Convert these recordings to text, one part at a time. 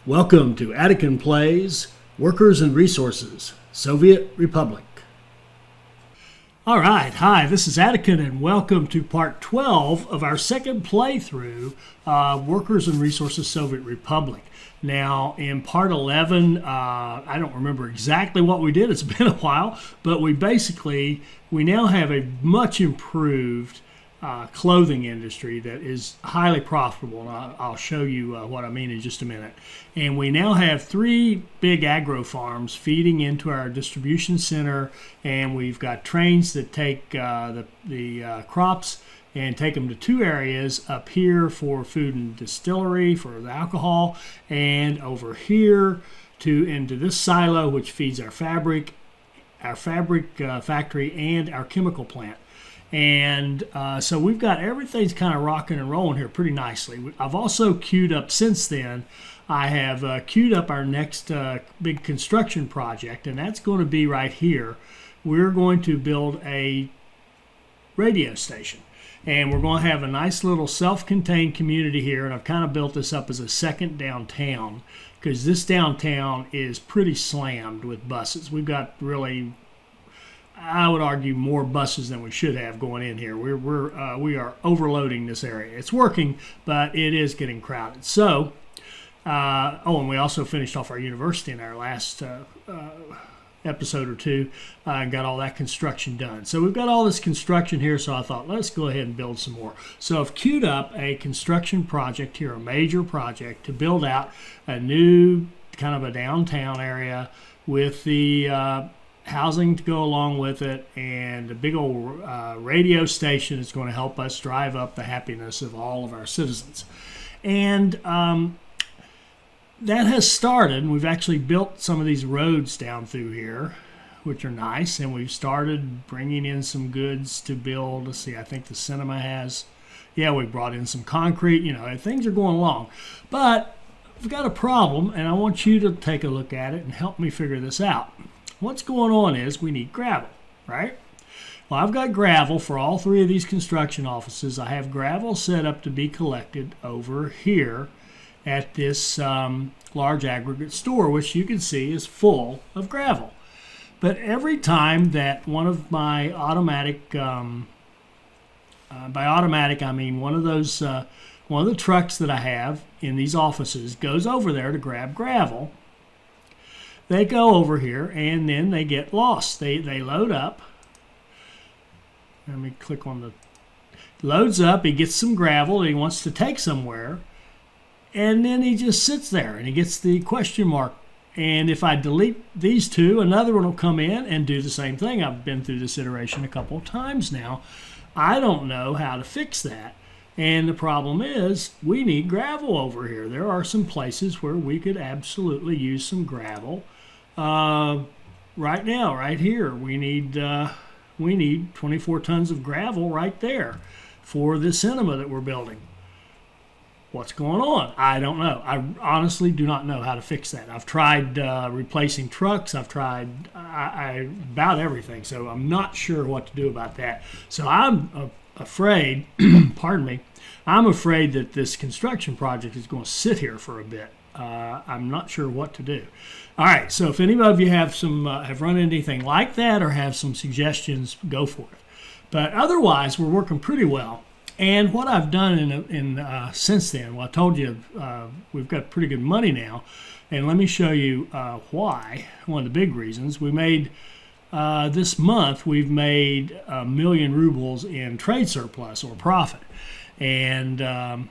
Welcome to Attican Plays Workers and Resources, Soviet Republic. All right, hi, this is Attican and welcome to part 12 of our second playthrough, Workers and Resources, Soviet Republic. Now, in part 11, I don't remember exactly what we did, it's been a while, but we now have a much improved clothing industry that is highly profitable, and I'll show you what I mean in just a minute. And we now have 3 big agro farms feeding into our distribution center, and we've got trains that take the crops and take them to 2 areas up here for food and distillery for the alcohol, and over here into this silo which feeds our fabric factory and our chemical plant. And so we've got everything's kind of rocking and rolling here pretty nicely. I've also queued up since then. I have queued up our next big construction project, and that's going to be right here. We're going to build a radio station, and we're going to have a nice little self-contained community here, and I've kind of built this up as a second downtown because this downtown is pretty slammed with buses. We've got really, I would argue, more buses than we should have going in here. We are overloading this area. It's working, but it is getting crowded. So, and we also finished off our university in our last episode or two and got all that construction done. So we've got all this construction here, so I thought, let's go ahead and build some more. So I've queued up a construction project here, a major project, to build out a new kind of a downtown area with the housing to go along with it, and a big old radio station is going to help us drive up the happiness of all of our citizens. And that has started, and we've actually built some of these roads down through here, which are nice, and we've started bringing in some goods to build. Let's see, I think the cinema has, we brought in some concrete, things are going along. But we've got a problem, and I want you to take a look at it and help me figure this out. What's going on is we need gravel, right? Well, I've got gravel for all 3 of these construction offices. I have gravel set up to be collected over here at this large aggregate store, which you can see is full of gravel. But every time that one of my automatic, by automatic I mean one of the trucks that I have in these offices goes over there to grab gravel, they go over here and then they get lost. They load up. Let me click on the loads up. He gets some gravel that he wants to take somewhere, and then he just sits there and he gets the question mark. And if I delete these 2, another one will come in and do the same thing. I've been through this iteration a couple of times now. I don't know how to fix that. And the problem is we need gravel over here. There are some places where we could absolutely use some gravel. Right now, right here, we need 24 tons of gravel right there for the cinema that we're building. What's going on? I don't know. I honestly do not know how to fix that. I've tried replacing trucks. I've tried about everything, so I'm not sure what to do about that. So I'm afraid, pardon me, I'm afraid that this construction project is going to sit here for a bit. I'm not sure what to do. All right, so if any of you have have run into anything like that or have some suggestions, go for it. But otherwise, we're working pretty well. And what I've done since then, well, I told you we've got pretty good money now, and let me show you why. One of the big reasons we made this month, we've made 1 million rubles in trade surplus or profit, and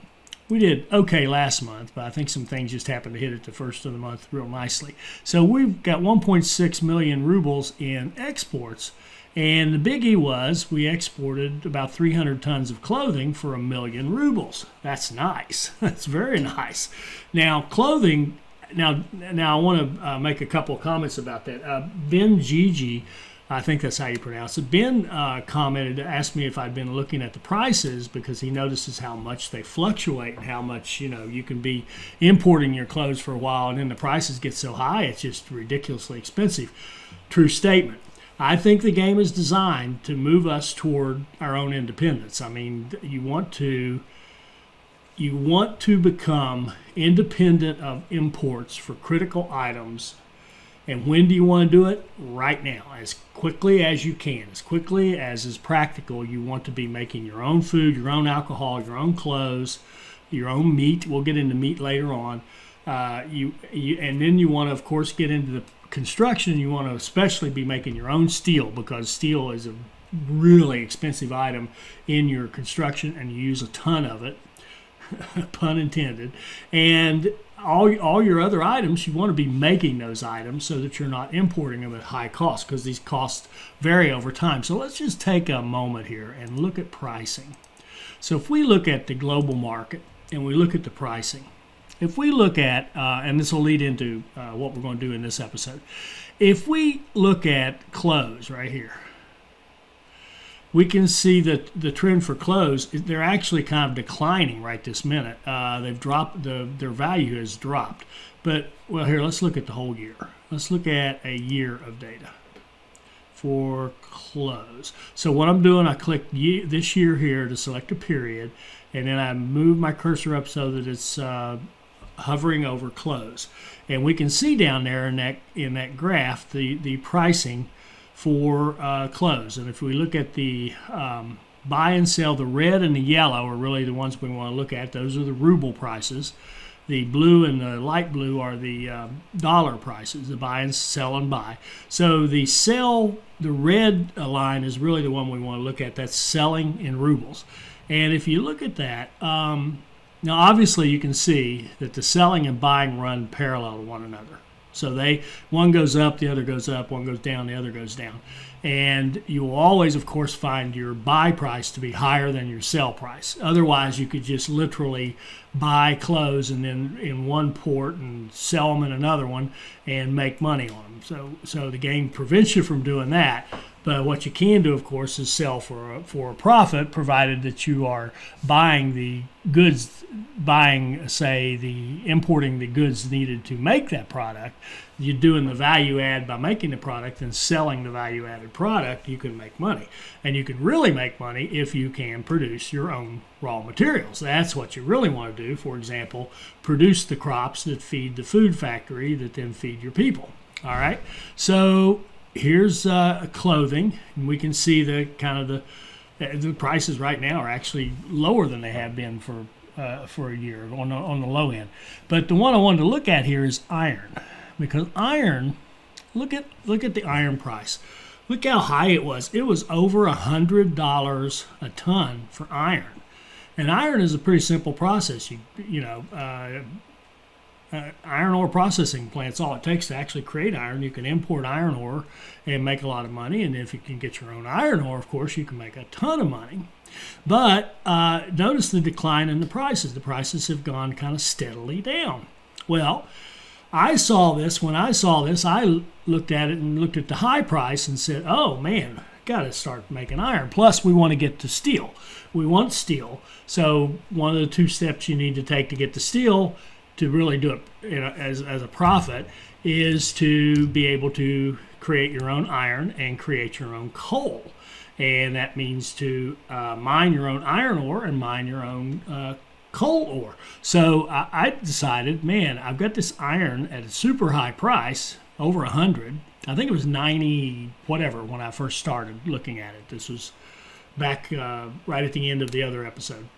we did okay last month, but I think some things just happened to hit it the first of the month real nicely. So we've got 1.6 million rubles in exports. And the biggie was we exported about 300 tons of clothing for 1 million rubles. That's nice. That's very nice. Now, clothing, now I want to make a couple of comments about that. Ben Gigi, I think that's how you pronounce it. Ben commented, asked me if I'd been looking at the prices because he notices how much they fluctuate and how much, you can be importing your clothes for a while and then the prices get so high, it's just ridiculously expensive. True statement. I think the game is designed to move us toward our own independence. I mean, you want to you want to become independent of imports for critical items. And when do you want to do it? Right now, as quickly as you can, as quickly as is practical. You want to be making your own food, your own alcohol, your own clothes, your own meat. We'll get into meat later on. And then you want to, of course, get into the construction. You want to especially be making your own steel, because steel is a really expensive item in your construction, and you use a ton of it, pun intended. And all your other items, you want to be making those items so that you're not importing them at high cost, because these costs vary over time. So let's just take a moment here and look at pricing. So if we look at the global market and we look at the pricing, if we look at, and this will lead into what we're going to do in this episode, if we look at clothes right here, we can see that the trend for clothes, they're actually kind of declining right this minute. They've dropped, their value has dropped. But, well, here, let's look at the whole year. Let's look at a year of data for clothes. So what I'm doing, I click this year here to select a period, and then I move my cursor up so that it's hovering over clothes. And we can see down there in that graph the pricing for clothes. And if we look at the buy and sell, the red and the yellow are really the ones we want to look at. Those are the ruble prices. The blue and the light blue are the dollar prices, the buy and sell and buy. So the red line is really the one we want to look at. That's selling in rubles. And if you look at that, now obviously you can see that the selling and buying run parallel to one another. So one goes up, the other goes up, one goes down, the other goes down. And you will always, of course, find your buy price to be higher than your sell price. Otherwise, you could just literally buy clothes and then in one port and sell them in another one and make money on them. So the game prevents you from doing that. But what you can do, of course, is sell for a profit, provided that you are buying the goods, importing the goods needed to make that product. You're doing the value add by making the product and selling the value added product. You can make money. And you can really make money if you can produce your own raw materials. That's what you really want to do. For example, produce the crops that feed the food factory that then feed your people. All right. So here's clothing, and we can see the prices right now are actually lower than they have been for a year on the low end. But the one I wanted to look at here is iron, because iron, look at the iron price. Look how high it was. It was over $100 a ton for iron, and iron is a pretty simple process. Iron ore processing plants, all it takes to actually create iron. You can import iron ore and make a lot of money, and if you can get your own iron ore, of course, you can make a ton of money. But notice the decline in the prices. The prices have gone kind of steadily down. Well, when I saw this, I looked at it and looked at the high price and said, oh man, got to start making iron. Plus, we want to get to steel. We want steel. So one of the two steps you need to take to get to steel, to really do it as a profit, is to be able to create your own iron and create your own coal. And that means to mine your own iron ore and mine your own coal ore. So I decided, man, I've got this iron at a super high price, over 100. I think it was 90 whatever when I first started looking at it. This was back right at the end of the other episode.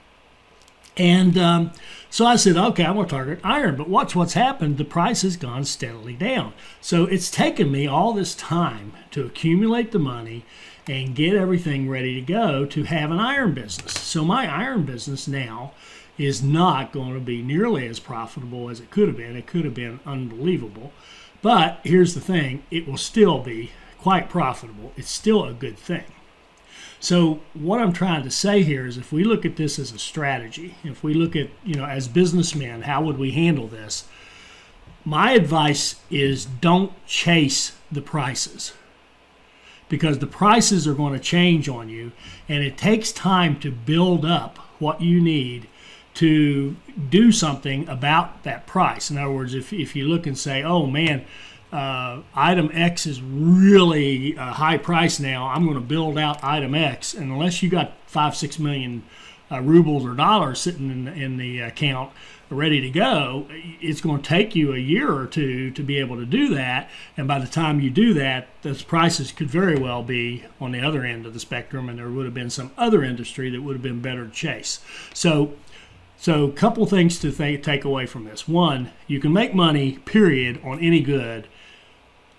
And so I said, okay, I'm going to target iron. But watch what's happened. The price has gone steadily down. So it's taken me all this time to accumulate the money and get everything ready to go to have an iron business. So my iron business now is not going to be nearly as profitable as it could have been. It could have been unbelievable. But here's the thing. It will still be quite profitable. It's still a good thing. So what I'm trying to say here is, if we look at this as a strategy, if we look at, as businessmen, how would we handle this? My advice is don't chase the prices, because the prices are going to change on you, and it takes time to build up what you need to do something about that price. In other words, if you look and say, oh man, item X is really a high price now, I'm going to build out item X, and unless you got $5-6 million rubles or dollars sitting in the account ready to go, it's going to take you a year or two to be able to do that. And by the time you do that, those prices could very well be on the other end of the spectrum, and there would have been some other industry that would have been better to chase. So a couple things to take away from this. One, you can make money, period, on any good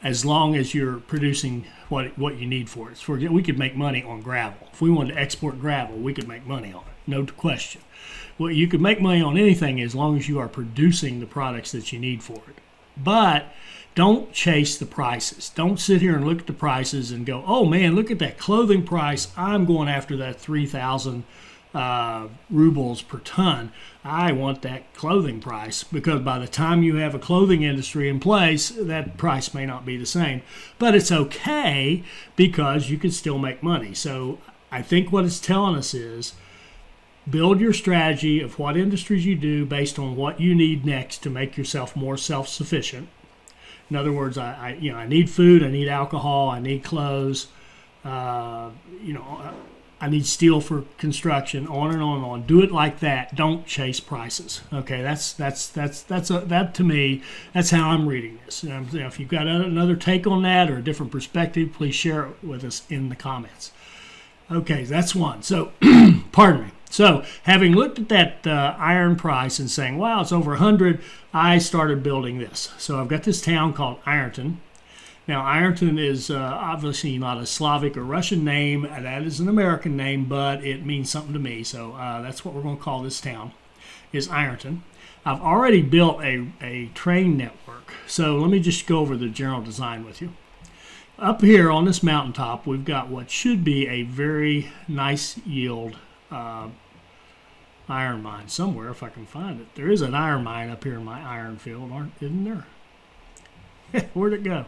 as long as you're producing what you need for it. For we could make money on gravel. If we wanted to export gravel, we could make money on it, no question. Well, you could make money on anything as long as you are producing the products that you need for it. But don't chase the prices. Don't sit here and look at the prices and go, oh man, look at that clothing price. I'm going after that 3,000 rubles per ton. I want that clothing price, because by the time you have a clothing industry in place, that price may not be the same. But it's okay, because you can still make money. So I think what it's telling us is, build your strategy of what industries you do based on what you need next to make yourself more self-sufficient. In other words, I need food, I need alcohol, I need clothes, I need steel for construction, on and on and on. Do it like that. Don't chase prices. Okay, that to me, that's how I'm reading this. If you've got another take on that or a different perspective, please share it with us in the comments. Okay, that's one. So, pardon me. So, having looked at that iron price and saying, wow, it's over 100, I started building this. So I've got this town called Ironton. Now, Ironton is obviously not a Slavic or Russian name. That is an American name, but it means something to me. So that's what we're going to call this town, is Ironton. I've already built a train network. So let me just go over the general design with you. Up here on this mountaintop, we've got what should be a very nice yield iron mine somewhere, if I can find it. There is an iron mine up here in my iron field, isn't there? Where'd it go?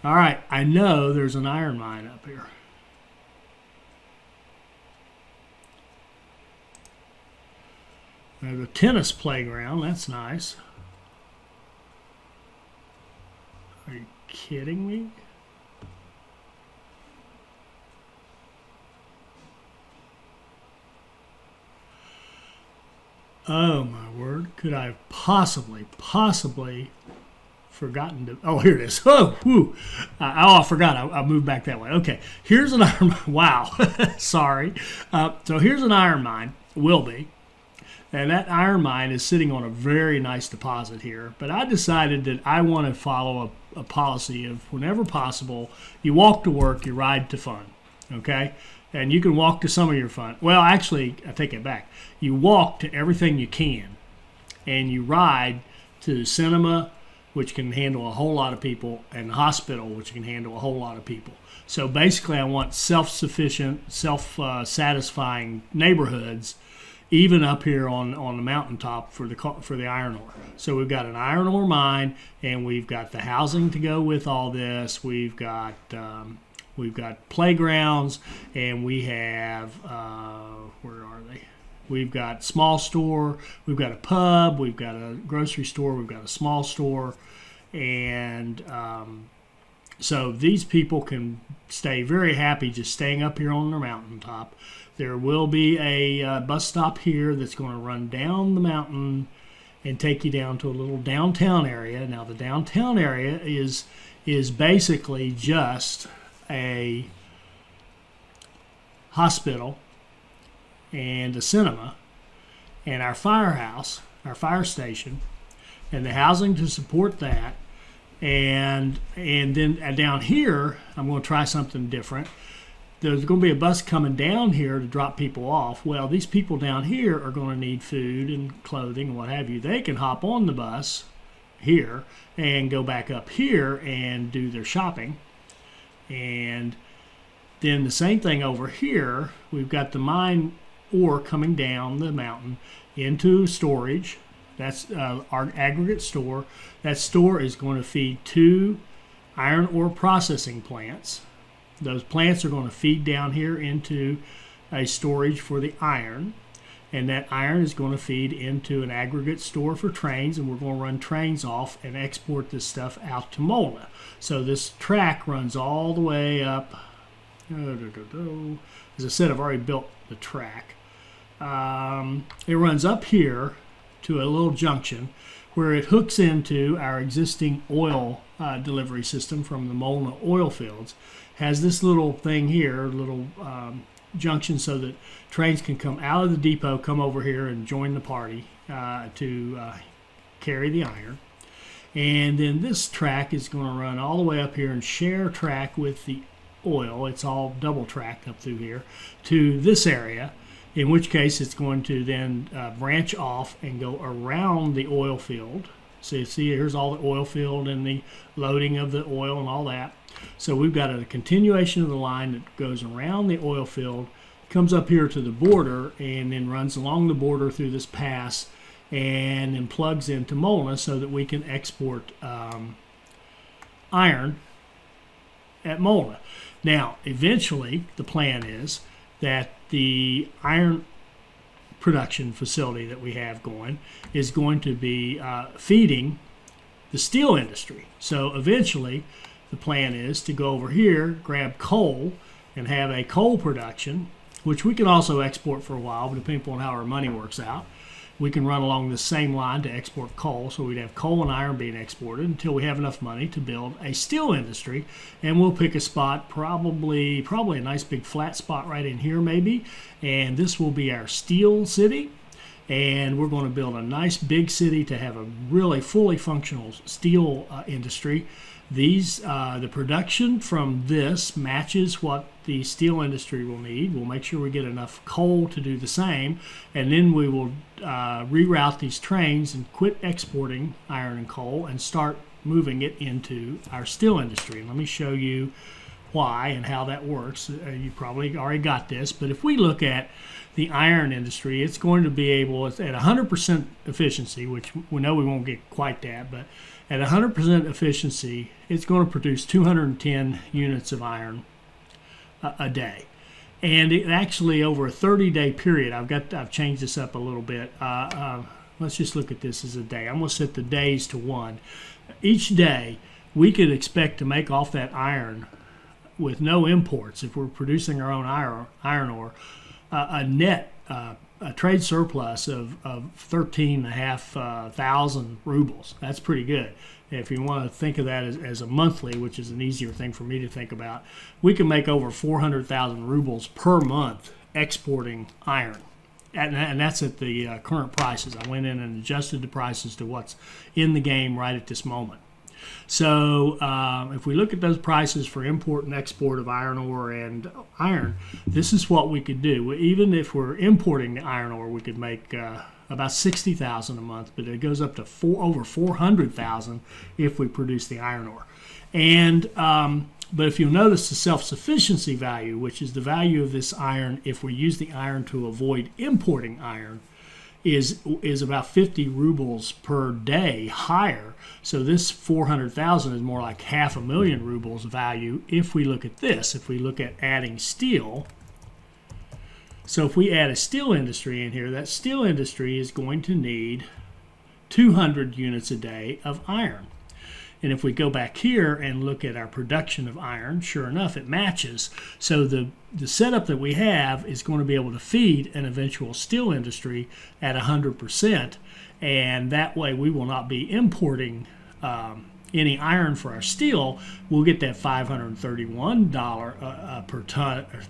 All right, I know there's an iron mine up here. There's a tennis playground. That's nice. Are you kidding me? Oh my word! Could I have possibly forgotten to? Oh, here it is. Oh, whew. I forgot. I moved back that way. Okay, here's an iron mine. Wow, sorry. So here's an iron mine. Will be. And that iron mine is sitting on a very nice deposit here. But I decided that I want to follow a policy of, whenever possible, you walk to work, you ride to fun. Okay? And you can walk to some of your fun. Well, actually, I take it back. You walk to everything you can. And you ride to cinema, which can handle a whole lot of people, and the hospital, which can handle a whole lot of people. So basically, I want self-sufficient, self-satisfying neighborhoods, even up here on the mountaintop for the iron ore. So we've got an iron ore mine, and we've got the housing to go with all this. We've got playgrounds, and we have where are they? We've got small store. We've got a pub. We've got a grocery store. We've got a small store, and so these people can stay very happy just staying up here on the mountaintop. There will be a bus stop here that's going to run down the mountain and take you down to a little downtown area. Now, the downtown area is basically just a hospital and a cinema and our firehouse, our fire station, and the housing to support that. And then down here, I'm going to try something different. There's going to be a bus coming down here to drop people off. Well, these people down here are going to need food and clothing and what have you. They can hop on the bus here and go back up here and do their shopping. And then the same thing over here. We've got the mine ore coming down the mountain into storage. That's our aggregate store. That store is going to feed 2 iron ore processing plants. Those plants are going to feed down here into a storage for the iron, and that iron is going to feed into an aggregate store for trains, and we're going to run trains off and export this stuff out to Molna. So this track runs all the way up As I said, I've already built the track. It runs up here to a little junction where it hooks into our existing oil delivery system from the Molna oil fields. Has this little thing here, little junction, so that trains can come out of the depot, come over here and join the party to carry the iron. And then this track is going to run all the way up here and share track with the oil. It's all double tracked up through here to this area, in which case it's going to then branch off and go around the oil field. So you see here's all the oil field and the loading of the oil and all that. So we've got a continuation of the line that goes around the oil field, comes up here to the border, and then runs along the border through this pass, and then plugs into Molna so that we can export iron at Molna. Now, eventually, the plan is that the iron production facility that we have going is going to be feeding the steel industry. So eventually, the plan is to go over here, grab coal, and have a coal production, which we can also export for a while, depending on how our money works out. We can run along the same line to export coal, so we'd have coal and iron being exported until we have enough money to build a steel industry. And we'll pick a spot, probably a nice big flat spot right in here maybe, and this will be our steel city. And we're going to build a nice big city to have a really fully functional steel industry. The production from this matches what the steel industry will need. We'll make sure we get enough coal to do the same, and then we will reroute these trains and quit exporting iron and coal and start moving it into our steel industry. And let me show you why and how that works. You probably already got this, but if we look at the iron industry, it's going to be able, at 100% efficiency, which we know we won't get quite that, but at 100% efficiency, it's going to produce 210 units of iron a day. And it actually, over a 30-day period, I've changed this up a little bit. Let's just look at this as a day. I'm going to set the days to 1. Each day, we could expect to make off that iron with no imports, if we're producing our own iron ore, a net a trade surplus of 13,500 rubles. That's pretty good. If you want to think of that as a monthly, which is an easier thing for me to think about, we can make over 400,000 rubles per month exporting iron. And that's at the current prices. I went in and adjusted the prices to what's in the game right at this moment. So if we look at those prices for import and export of iron ore and iron, this is what we could do. Even if we're importing the iron ore, we could make about 60,000 a month, but it goes up to over 400,000 if we produce the iron ore. And but if you'll notice the self-sufficiency value, which is the value of this iron if we use the iron to avoid importing iron, is about 50 rubles per day higher. So this 400,000 is more like 500,000 rubles value if we look at this. If we look at adding steel, so if we add a steel industry in here, that steel industry is going to need 200 units a day of iron. And if we go back here and look at our production of iron, sure enough, it matches. So the setup that we have is going to be able to feed an eventual steel industry at 100%. And that way we will not be importing any iron for our steel. We'll get that $531 per ton, or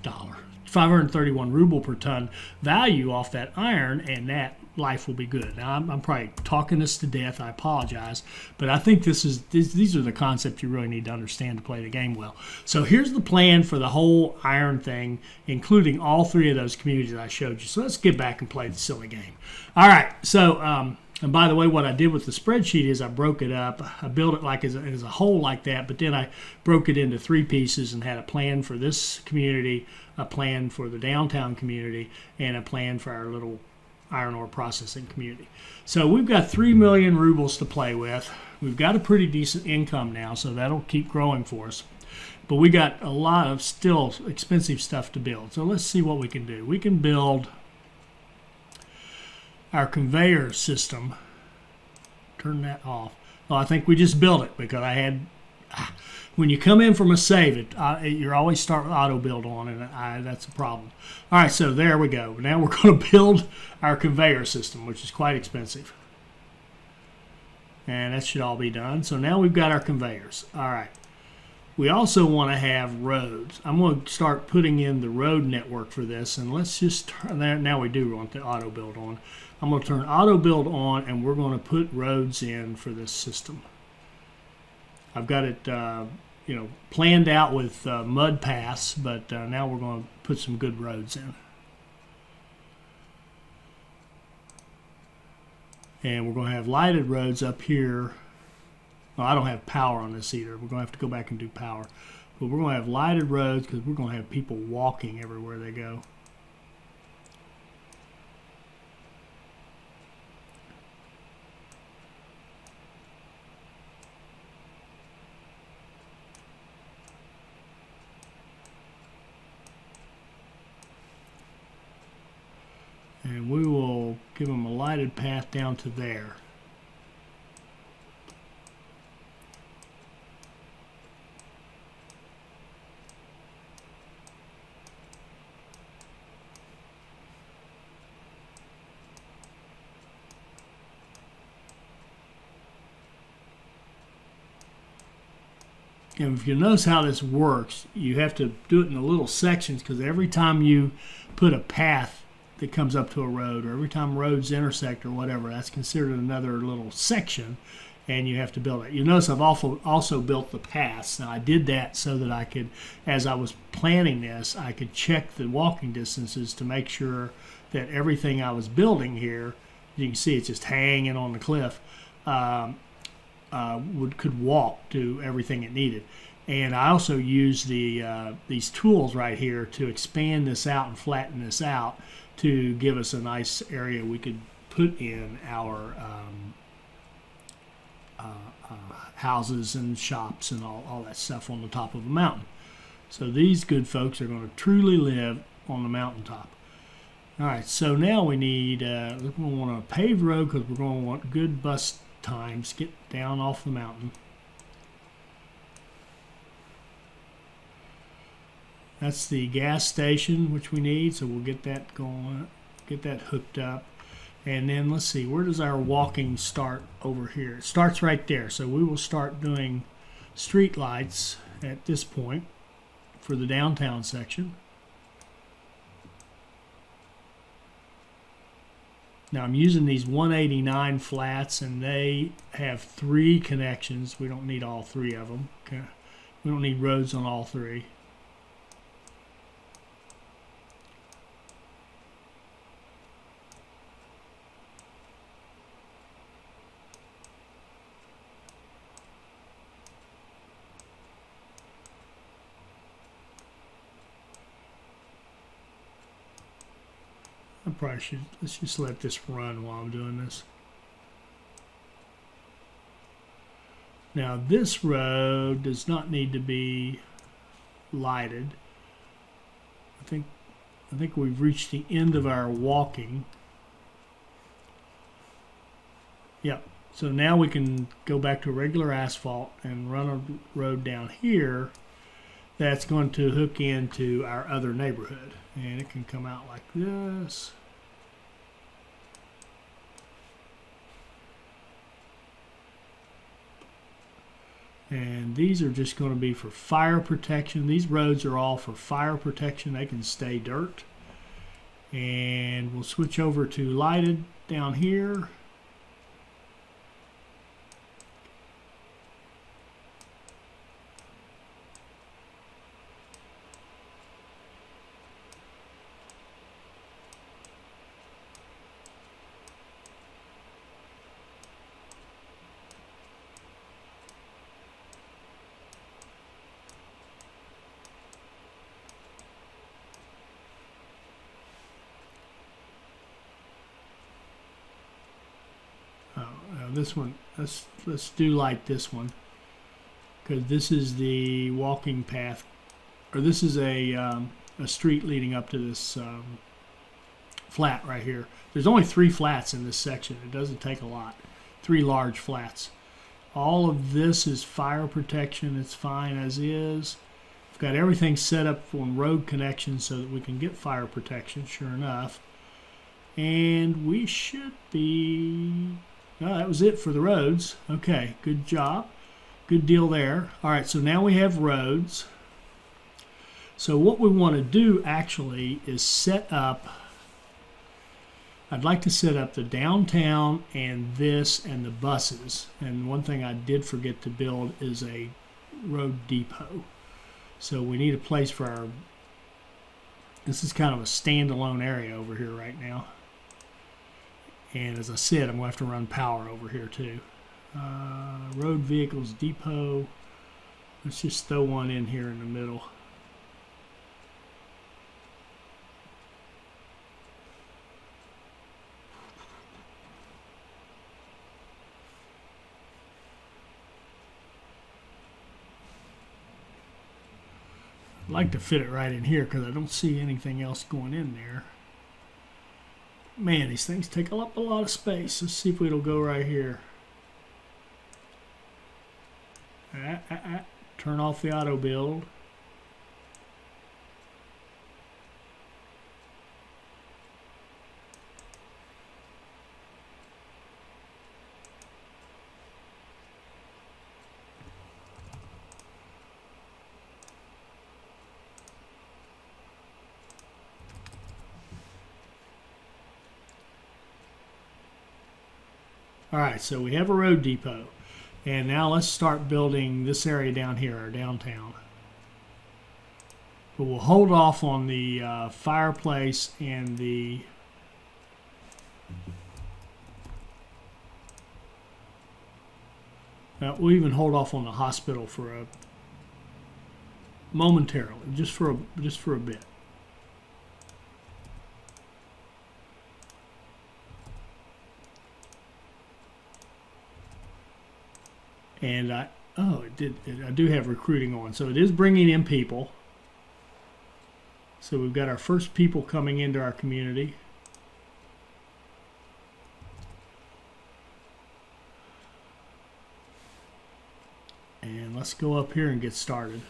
531 ruble per ton value off that iron, and that life will be good. Now, I'm probably talking this to death. I apologize, but I think these are the concepts you really need to understand to play the game well. So here's the plan for the whole iron thing, including all three of those communities I showed you. So let's get back and play the silly game. All right. So, and by the way, what I did with the spreadsheet is I broke it up. I built it like as a whole like that, but then I broke it into 3 pieces and had a plan for this community, a plan for the downtown community, and a plan for our little iron ore processing community. So we've got 3 million rubles to play with. We've got a pretty decent income now, so that'll keep growing for us. But we got a lot of still expensive stuff to build. So let's see what we can do. We can build our conveyor system. Turn that off. Well, I think we just built it because I had when you come in from a save, you're always start with auto build on, and that's a problem. All right, so there we go. Now we're going to build our conveyor system, which is quite expensive. And that should all be done. So now we've got our conveyors. All right. We also want to have roads. I'm going to start putting in the road network for this, and let's just turn that. Now we do want the auto build on. I'm going to turn auto build on, and we're going to put roads in for this system. I've got it, planned out with mud paths, but now we're going to put some good roads in. And we're going to have lighted roads up here. Well, I don't have power on this either. We're going to have to go back and do power. But we're going to have lighted roads because we're going to have people walking everywhere they go. And we will give them a lighted path down to there. And if you notice how this works, you have to do it in the little sections, because every time you put a path that comes up to a road, or every time roads intersect or whatever, that's considered another little section, and you have to build it. You notice I've also built the paths. Now I did that so that I could, as I was planning this, I could check the walking distances to make sure that everything I was building here, you can see it's just hanging on the cliff, could walk to everything it needed. And I also use these tools right here to expand this out and flatten this out to give us a nice area we could put in our houses and shops and all that stuff on the top of a mountain. So these good folks are going to truly live on the mountaintop. All right, so now we need, we're going to want a paved road because we're going to want good bus times, get down off the mountain. That's the gas station which we need, so we'll get that going, get that hooked up. And then let's see, where does our walking start over here? It starts right there, so we will start doing street lights at this point for the downtown section. Now I'm using these 189 flats, and they have 3 connections. We don't need all 3 of them. Okay. We don't need roads on all 3. I probably should, let's just let this run while I'm doing this. Now this road does not need to be lighted. I think we've reached the end of our walking. Yep. So now we can go back to regular asphalt and run a road down here that's going to hook into our other neighborhood. And it can come out like this. And these are just going to be for fire protection. These roads are all for fire protection. They can stay dirt. And we'll switch over to lighted down here. This one, let's do like this one, because this is the walking path, or this is a street leading up to this flat right here. There's only 3 flats in this section. It doesn't take a lot. 3 large flats. All of this is fire protection. It's fine as is. I've got everything set up on road connections so that we can get fire protection, sure enough. And we should be... Oh, that was it for the roads. Okay, good job. Good deal there. All right, so now we have roads. So what we want to do actually is set up... I'd like to set up the downtown and this and the buses. And one thing I did forget to build is a road depot. So we need a place for our... This is kind of a standalone area over here right now. And as I said, I'm going to have to run power over here too. Road vehicles depot. Let's just throw one in here in the middle. I'd like to fit it right in here because I don't see anything else going in there. Man, these things take up a lot of space. Let's see if it'll go right here. Turn off the auto build. All right, so we have a road depot. And now let's start building this area down here, our downtown. But we'll hold off on the fireplace and the... we'll even hold off on the hospital for a... momentarily, just for a bit. And I do have recruiting on, so it is bringing in people. So we've got our first people coming into our community. And let's go up here and get started.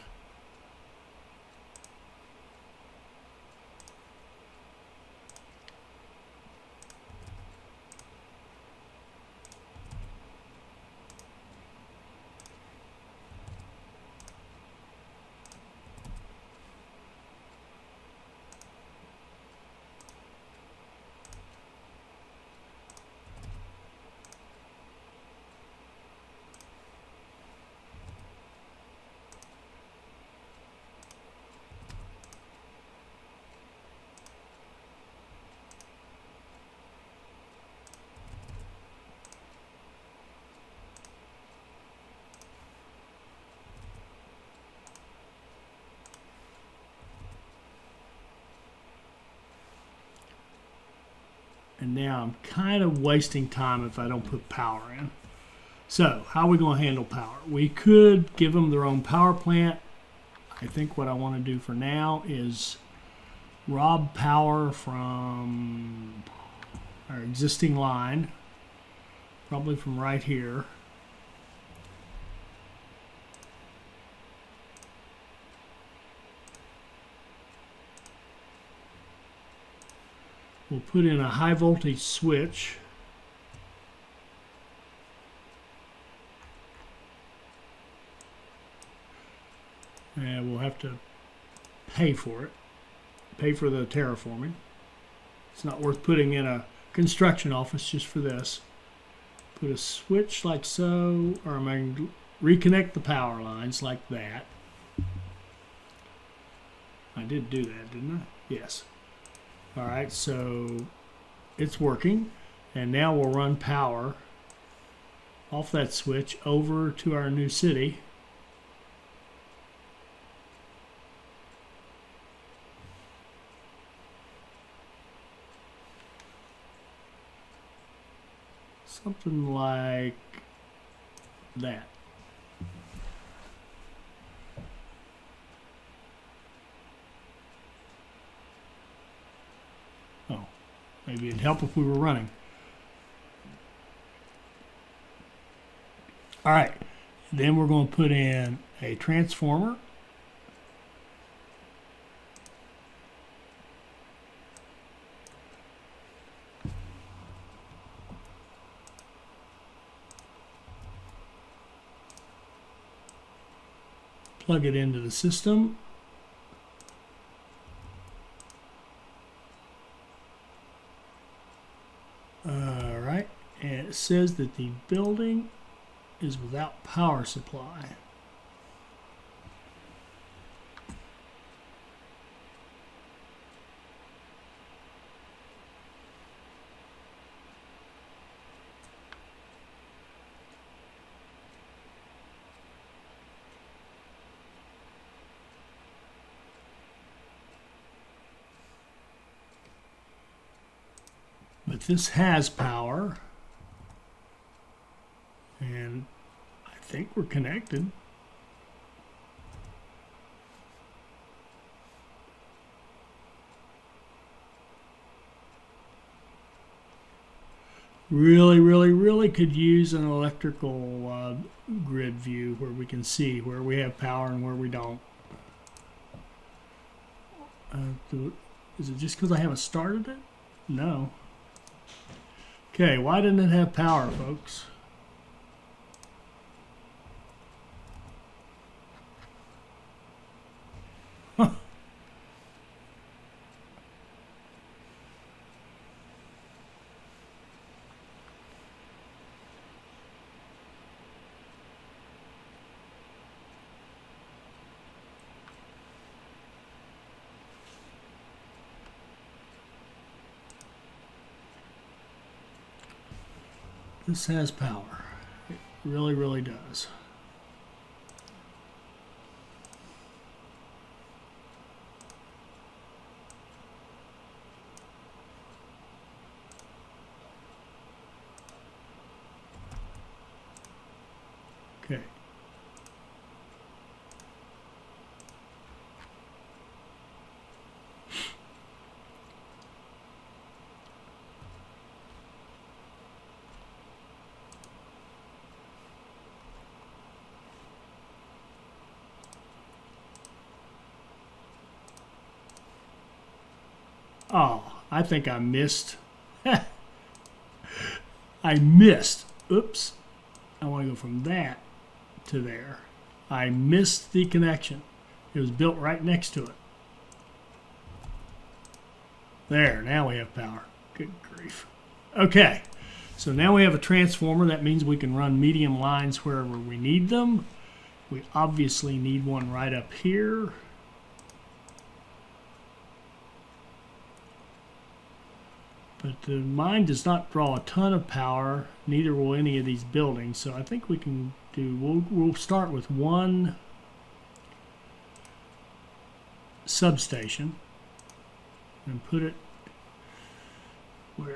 And now I'm kind of wasting time if I don't put power in. So how are we going to handle power? We could give them their own power plant. I think what I want to do for now is rob power from our existing line, probably from right here. We'll put in a high voltage switch. And we'll have to pay for it. Pay for the terraforming. It's not worth putting in a construction office just for this. Put a switch like so, or I'm going to reconnect the power lines like that. I did do that, didn't I? Yes. All right, so it's working, and now we'll run power off that switch over to our new city. Something like that. Oh, maybe it'd help if we were running. All right, then we're going to put in a transformer. Plug it into the system. All right, and it says that the building is without power supply. But this has power, and I think we're connected. Really could use an electrical grid view where we can see where we have power and where we don't. Is it just because I haven't started it? No. Okay, why didn't it have power, folks? Huh. This has power. It really does. Okay. Oh, I think I missed. I missed. Oops. I want to go from that to there. I missed the connection. It was built right next to it. There, now we have power. Good grief. Okay, so now we have a transformer. That means we can run medium lines wherever we need them. We obviously need one right up here. But the mine does not draw a ton of power, neither will any of these buildings. So I think we can do, we'll start with one substation and put it where?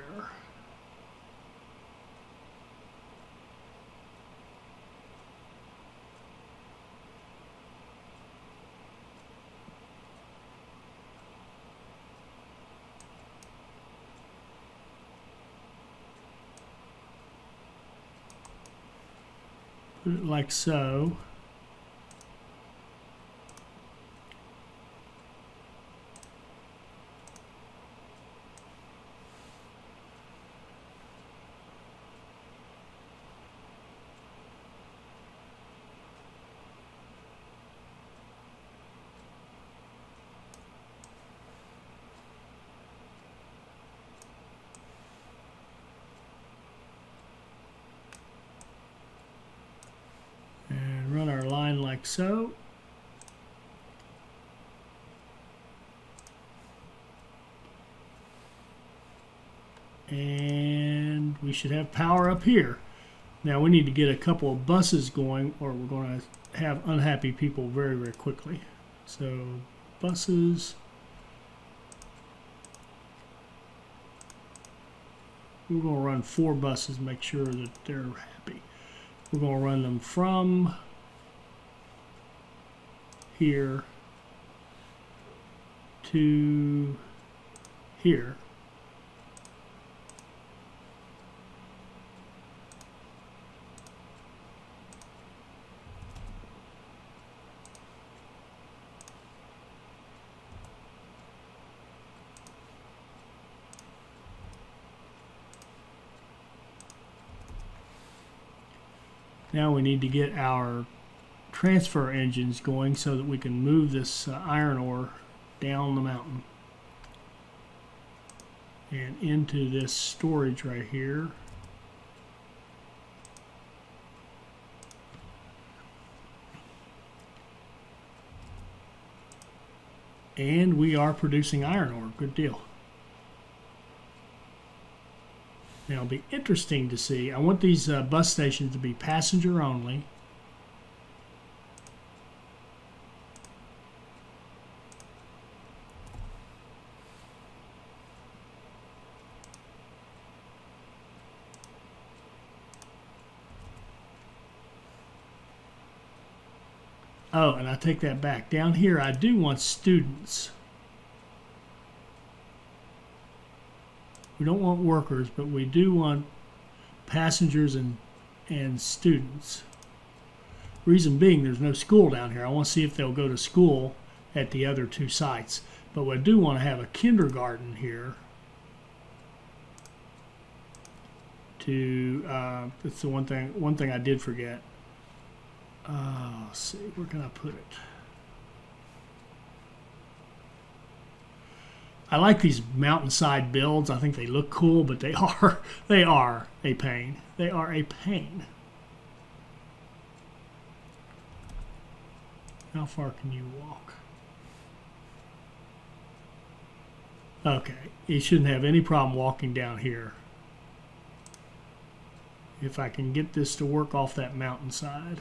Put it like so. Run our line like so. And we should have power up here. Now we need to get a couple of buses going or we're going to have unhappy people very quickly. So buses. We're going to run 4 buses, make sure that they're happy. We're going to run them from here to here. Now we need to get our transfer engines going so that we can move this iron ore down the mountain and into this storage right here. And we are producing iron ore. Good deal. Now it'll be interesting to see. I want these bus stations to be passenger only. Oh, and I take that back. Down here, I do want students. We don't want workers, but we do want passengers and students. Reason being, there's no school down here. I want to see if they'll go to school at the other two sites. But I do want to have a kindergarten here. That's the one thing I did forget. Let's see, where can I put it? I like these mountainside builds. I think they look cool, but they are a pain. They are a pain. How far can you walk? Okay, you shouldn't have any problem walking down here. If I can get this to work off that mountainside.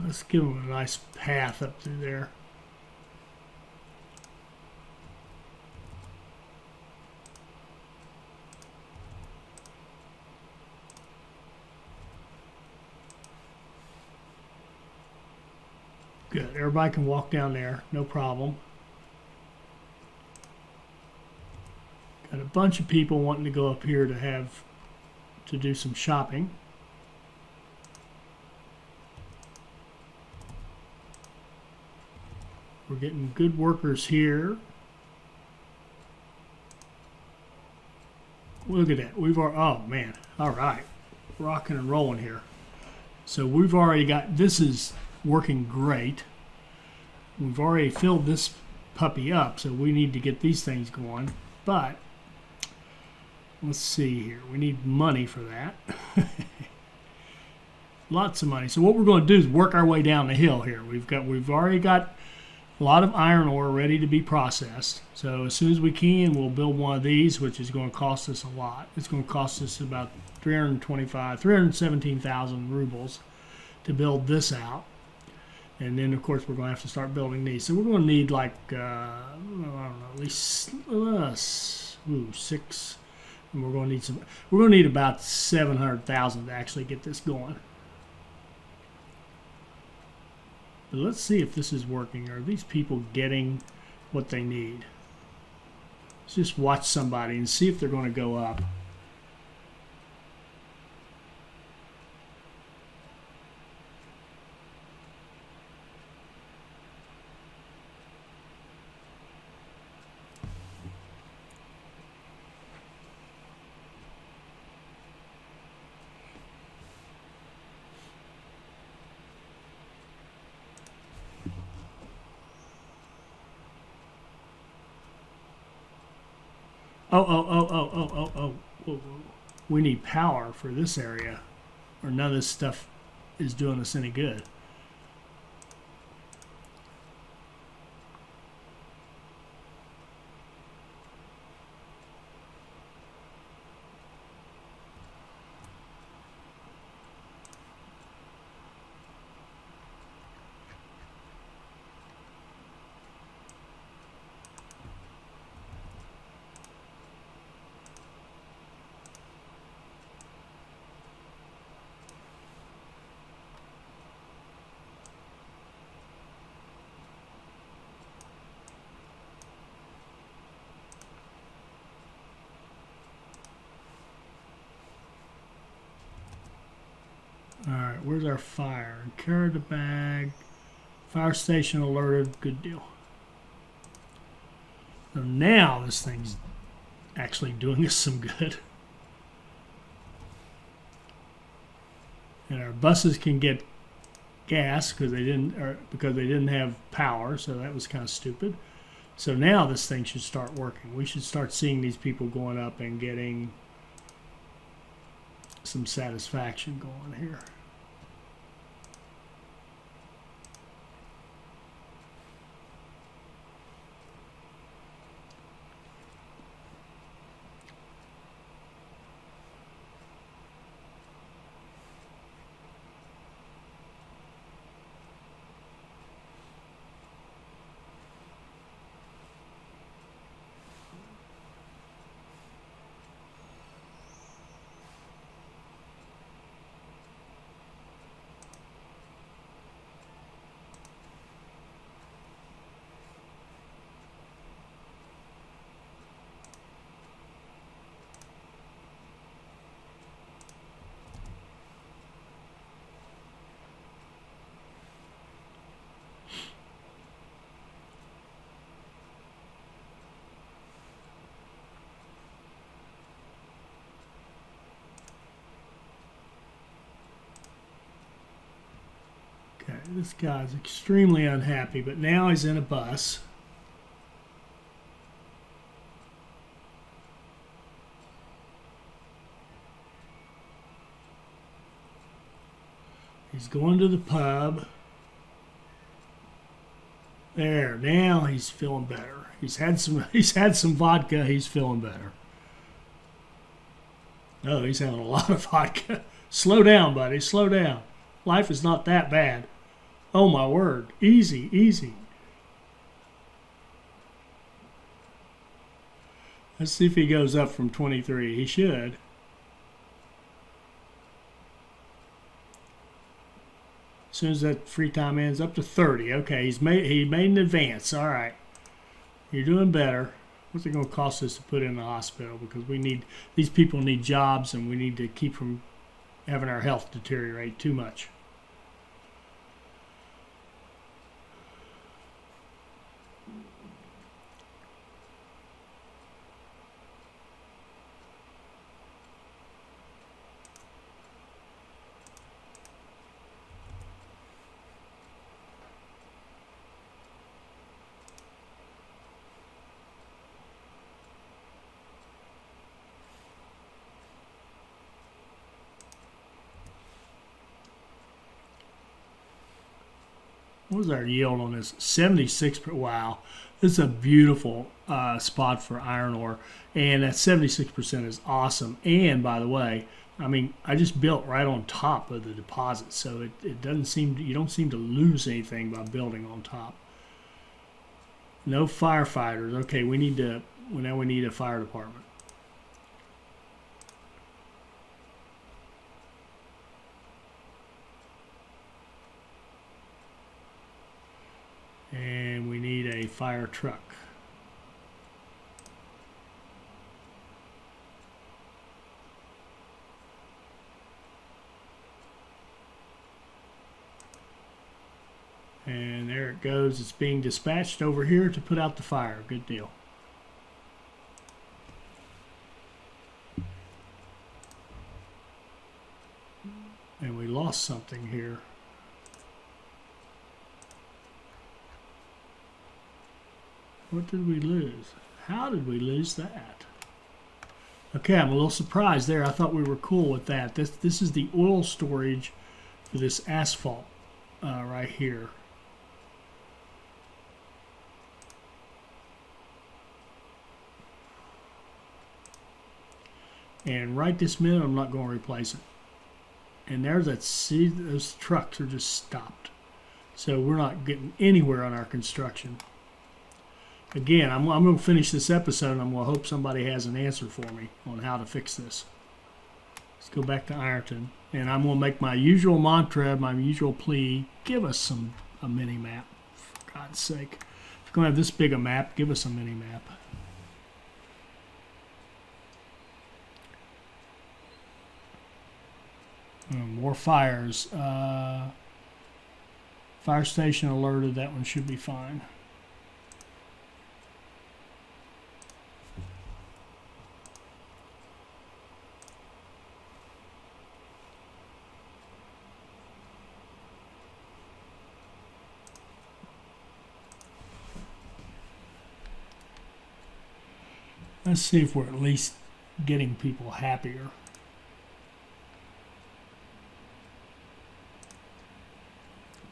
Let's give them a nice path up through there. Good. Everybody can walk down there, no problem. Got a bunch of people wanting to go up here to do some shopping. We're getting good workers here. Look at that. Oh man. All right. Rocking and rolling here. So we've already got, this is working great. We've already filled this puppy up, so we need to get these things going. But let's see here. We need money for that. Lots of money. So what we're going to do is work our way down the hill here. We've already got a lot of iron ore ready to be processed. So as soon as we can, we'll build one of these, which is going to cost us a lot. It's going to cost us about 317,000 rubles to build this out. And then, of course, we're going to have to start building these. So we're going to need like, I don't know, at least 6. And we're going to need about 700,000 to actually get this going. But let's see if this is working. Are these people getting what they need? Let's just watch somebody and see if they're going to go up. Oh. We need power for this area, or none of this stuff is doing us any good. right, where's our fire? Carry the bag. Fire station alerted. Good deal. So now this thing's actually doing us some good. And our buses can get gas because they didn't have power, so that was kind of stupid. So now this thing should start working. We should start seeing these people going up and getting some satisfaction going here. Okay, this guy's extremely unhappy, but now he's in a bus. He's going to the pub. There, now he's feeling better. He's had some vodka, he's feeling better. Oh, he's having a lot of vodka. Slow down, buddy, slow down. Life is not that bad. Oh my word. Easy, easy. Let's see if he goes up from 23. He should. As soon as that free time ends, up to 30. Okay, he made an advance. All right. You're doing better. What's it going to cost us to put in the hospital? Because these people need jobs, and we need to keep from having our health deteriorate too much. What was our yield on this? 76%. Wow. This is a beautiful spot for iron ore. And that 76% is awesome. And by the way, I mean, I just built right on top of the deposit. So it doesn't seem, you don't seem to lose anything by building on top. No firefighters. Okay, now we need a fire department. And we need a fire truck. And there it goes. It's being dispatched over here to put out the fire. Good deal. And we lost something here. What did we lose? How did we lose that? Okay, I'm a little surprised there. I thought we were cool with that. This is the oil storage for this asphalt right here. And right this minute, I'm not going to replace it. And there's that, see, those trucks are just stopped. So we're not getting anywhere on our construction. Again, I'm going to finish this episode, and I'm going to hope somebody has an answer for me on how to fix this. Let's go back to Ironton. And I'm going to make my usual mantra, my usual plea. Give us a mini-map, for God's sake. If you're going to have this big a map, give us a mini-map. More fires. Fire station alerted. That one should be fine. Let's see if we're at least getting people happier.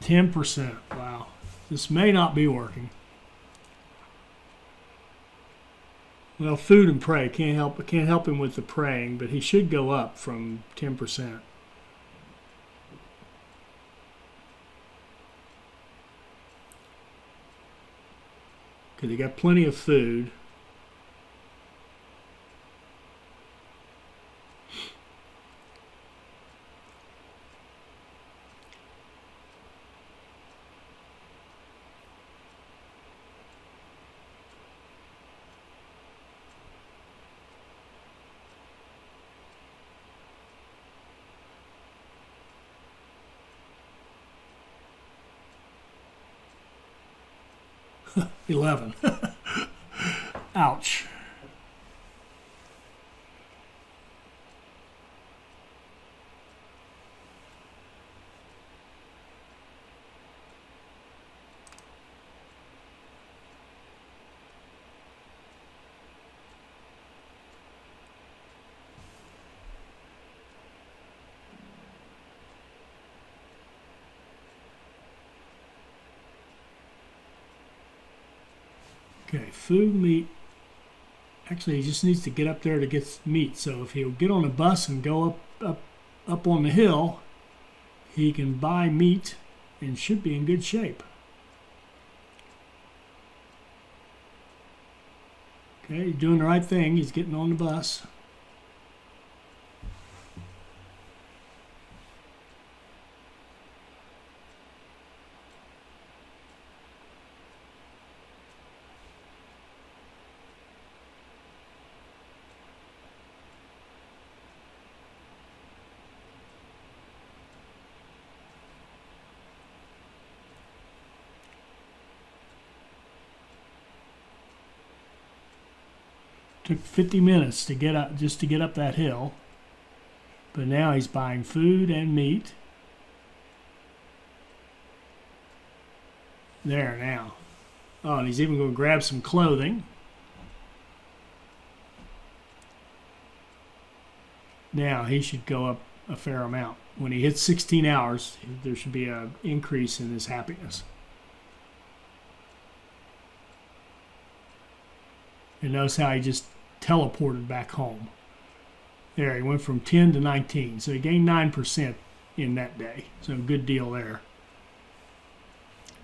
%. Wow. This may not be working. Well, food and pray can't help him with the praying, but he should go up from 10%. Because he got plenty of food. $11. Ouch. Okay, food, meat. Actually, he just needs to get up there to get meat. So if he'll get on a bus and go up on the hill, he can buy meat and should be in good shape. Okay, he's doing the right thing. He's getting on the bus. Took 50 minutes to get up, just to get up that hill. But now he's buying food and meat. There now. Oh, and he's even going to grab some clothing. Now he should go up a fair amount. When he hits 16 hours, there should be an increase in his happiness. And notice how he just teleported back home. There, he went from 10 to 19. So he gained 9% in that day. So good deal there.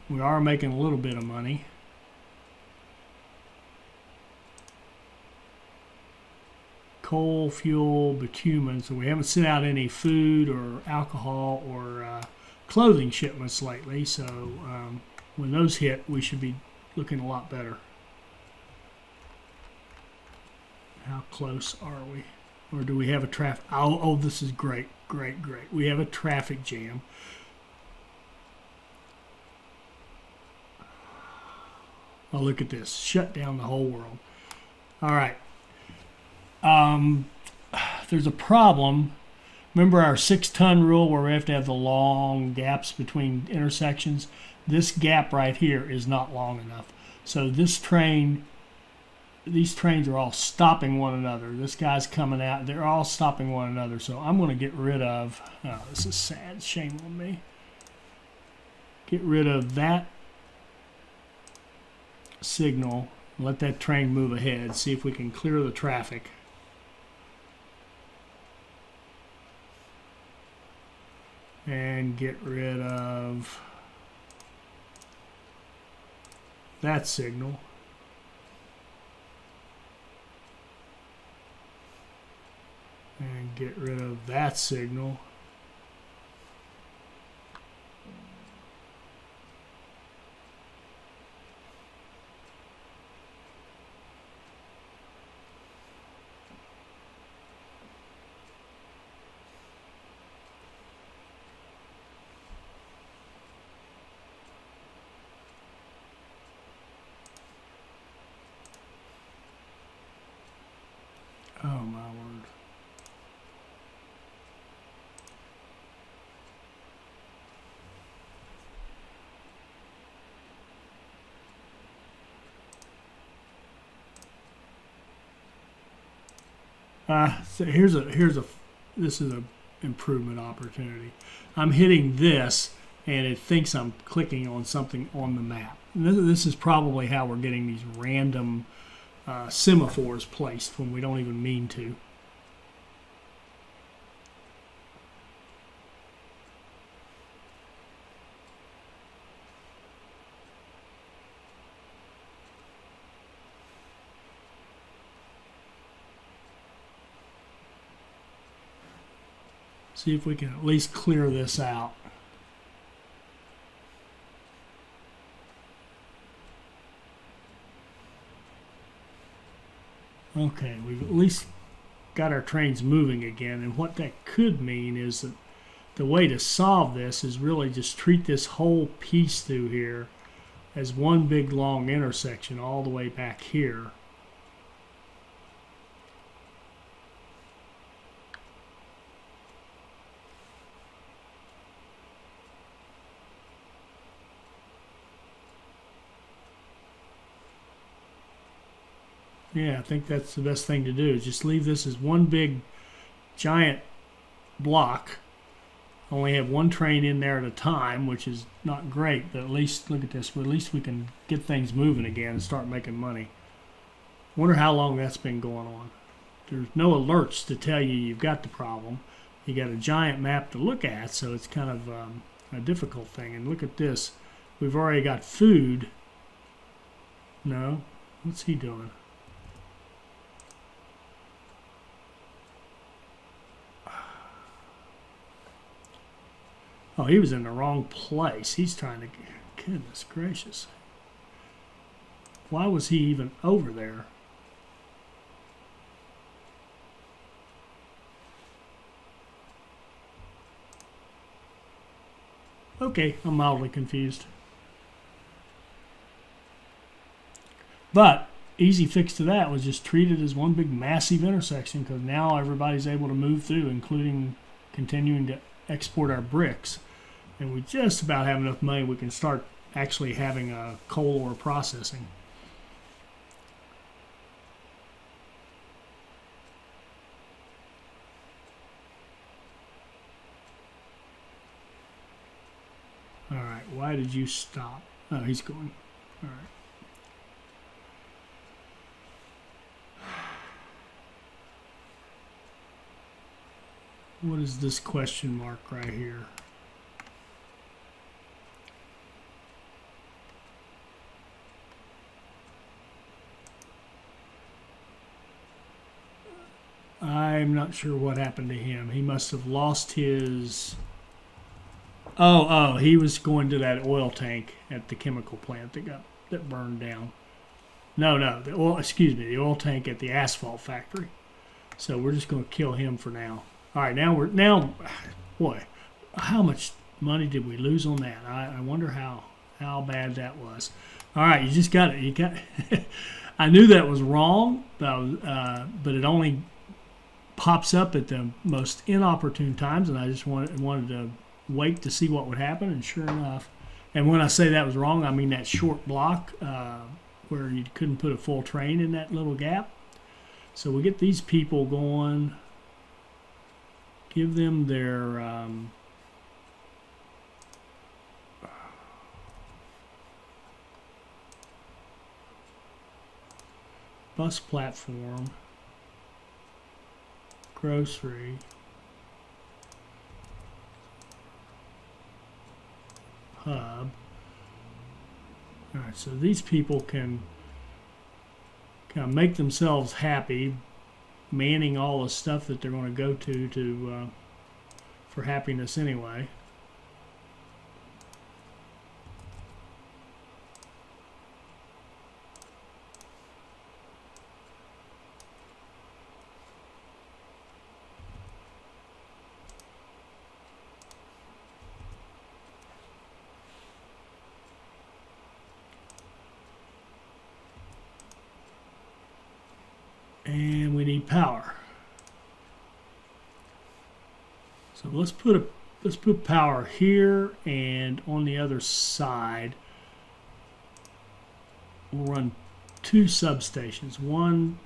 We are making a little bit of money. Coal, fuel, bitumen. So we haven't sent out any food or alcohol or clothing shipments lately. So when those hit, we should be looking a lot better. How close are we? Or do we have a traffic? Oh, this is great, great, great. We have a traffic jam. Oh, look at this. Shut down the whole world. All right. There's a problem. Remember our 6-ton rule where we have to have the long gaps between intersections? This gap right here is not long enough. So this train... These trains are all stopping one another. This guy's coming out. They're all stopping one another. So I'm going to get rid of... Oh, this is sad. Shame on me. Get rid of that signal. Let that train move ahead. See if we can clear the traffic. And get rid of that signal. And get rid of that signal. So this is a improvement opportunity. I'm hitting this, and it thinks I'm clicking on something on the map. And this is probably how we're getting these random semaphores placed when we don't even mean to. See if we can at least clear this out. Okay, we've at least got our trains moving again, and what that could mean is that the way to solve this is really just treat this whole piece through here as one big long intersection all the way back here. Yeah, I think that's the best thing to do, is just leave this as one big giant block. Only have one train in there at a time, which is not great, but at least, look at this, at least we can get things moving again and start making money. Wonder how long that's been going on. There's no alerts to tell you you've got the problem. You got a giant map to look at, so it's kind of a difficult thing. And look at this. We've already got food. No? What's he doing? Oh, he was in the wrong place. He's trying to... Goodness gracious. Why was he even over there? Okay, I'm mildly confused. But easy fix to that was just treat it as one big massive intersection, because now everybody's able to move through, including continuing to export our bricks. And we just about have enough money we can start actually having a coal ore processing. All right, why did you stop? Oh, he's going. All right. What is this question mark right here? I'm not sure what happened to him. He must have lost his... Oh, he was going to that oil tank at the chemical plant that burned down. No, the oil tank at the asphalt factory. So we're just going to kill him for now. All right, now, boy, how much money did we lose on that? I wonder how bad that was. All right, you just got it. You got. I knew that was wrong, but it only pops up at the most inopportune times, and I just wanted to wait to see what would happen, and sure enough. And when I say that was wrong, I mean that short block where you couldn't put a full train in that little gap. So we get these people going, give them their bus platform, grocery, hub. All right, so these people can kind of make themselves happy, manning all the stuff that they're going to go to for happiness anyway. And we need power. So let's put power here, and on the other side we'll run two substations. One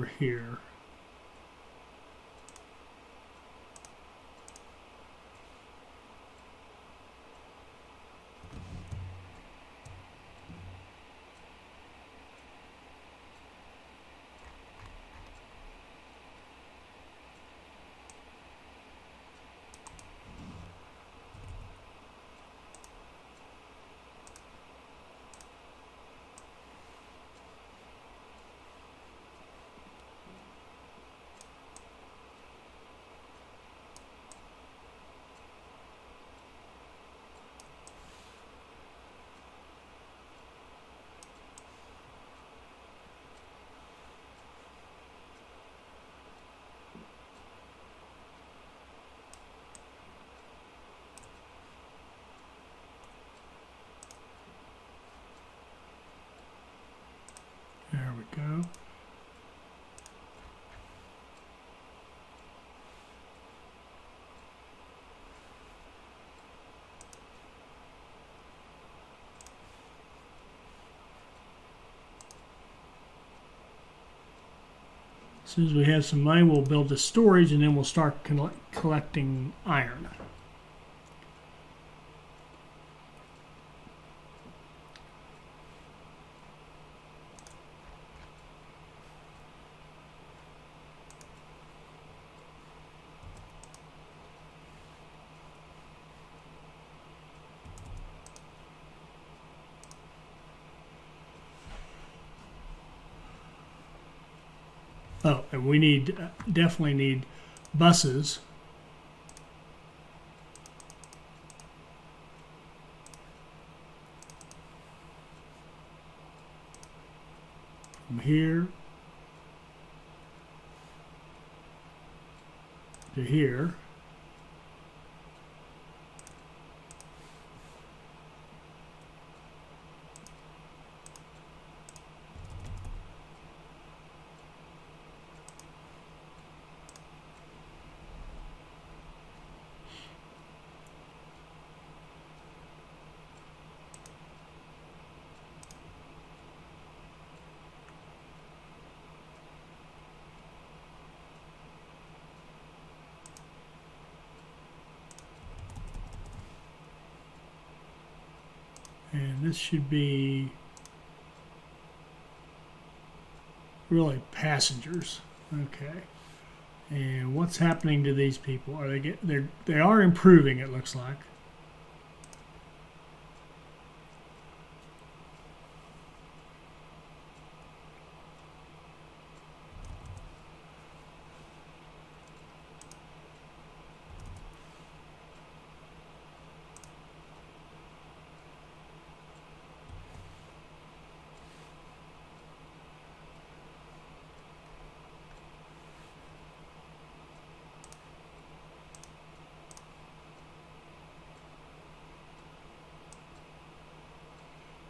over here. There we go. As soon as we have some money, we'll build the storage, and then we'll start collecting iron. Oh, and we need definitely need buses. From here to here. And this should be really passengers. Okay. And what's happening to these people? Are they are improving, it looks like.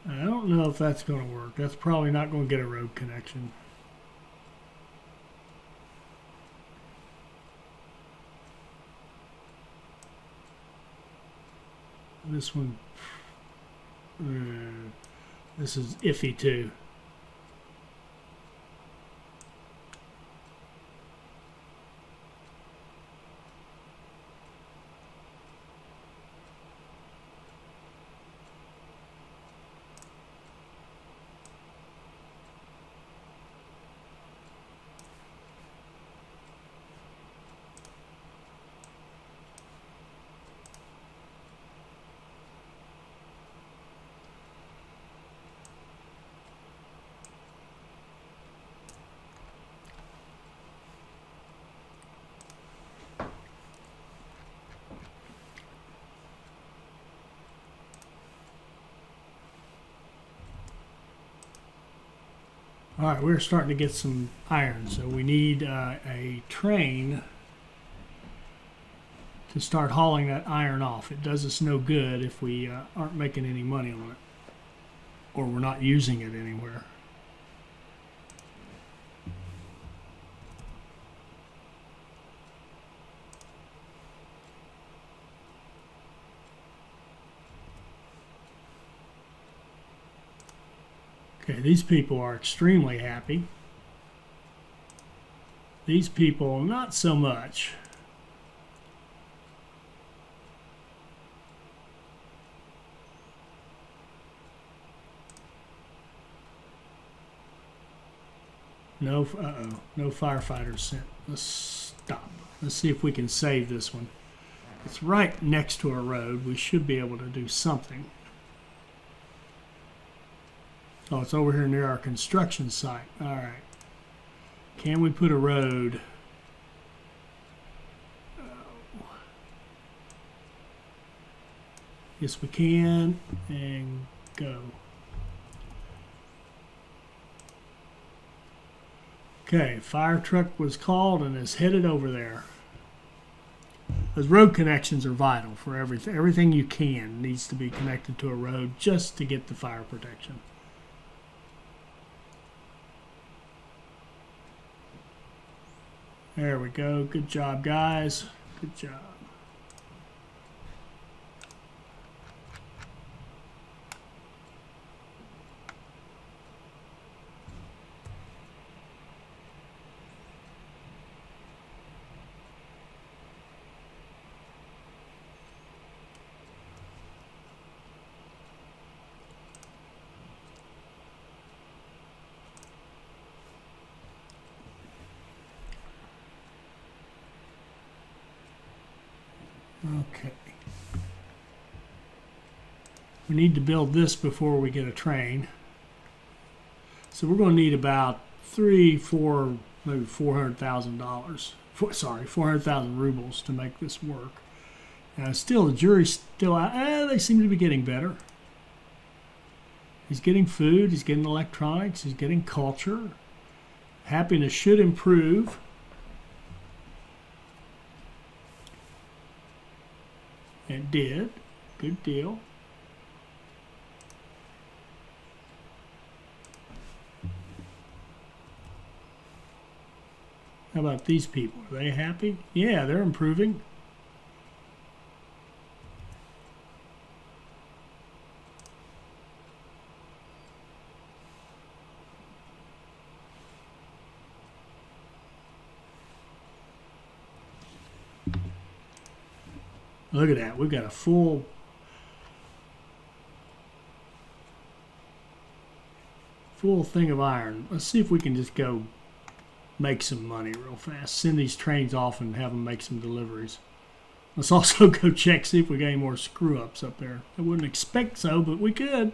I don't know if that's going to work. That's probably not going to get a road connection. This one, this is iffy too. All right, we're starting to get some iron, so we need a train to start hauling that iron off. It does us no good if we aren't making any money on it, or we're not using it anywhere. Okay, these people are extremely happy. These people, not so much. No, no firefighters sent. Let's stop. Let's see if we can save this one. It's right next to a road. We should be able to do something. Oh, it's over here near our construction site. All right. Can we put a road? Oh. Yes, we can. And go. Okay, fire truck was called and is headed over there. Those road connections are vital for everything. Everything you can needs to be connected to a road just to get the fire protection. There we go. Good job, guys. Good job. Okay. We need to build this before we get a train. So we're going to need about maybe $400,000. Sorry, 400,000 rubles to make this work. Still, the jury's still out. They seem to be getting better. He's getting food. He's getting electronics. He's getting culture. Happiness should improve. It did. Good deal. How about these people? Are they happy? Yeah, they're improving. Look at that. We've got a full thing of iron. Let's see if we can just go make some money real fast. Send these trains off and have them make some deliveries. Let's also go check, see if we got any more screw-ups up there. I wouldn't expect so, but we could.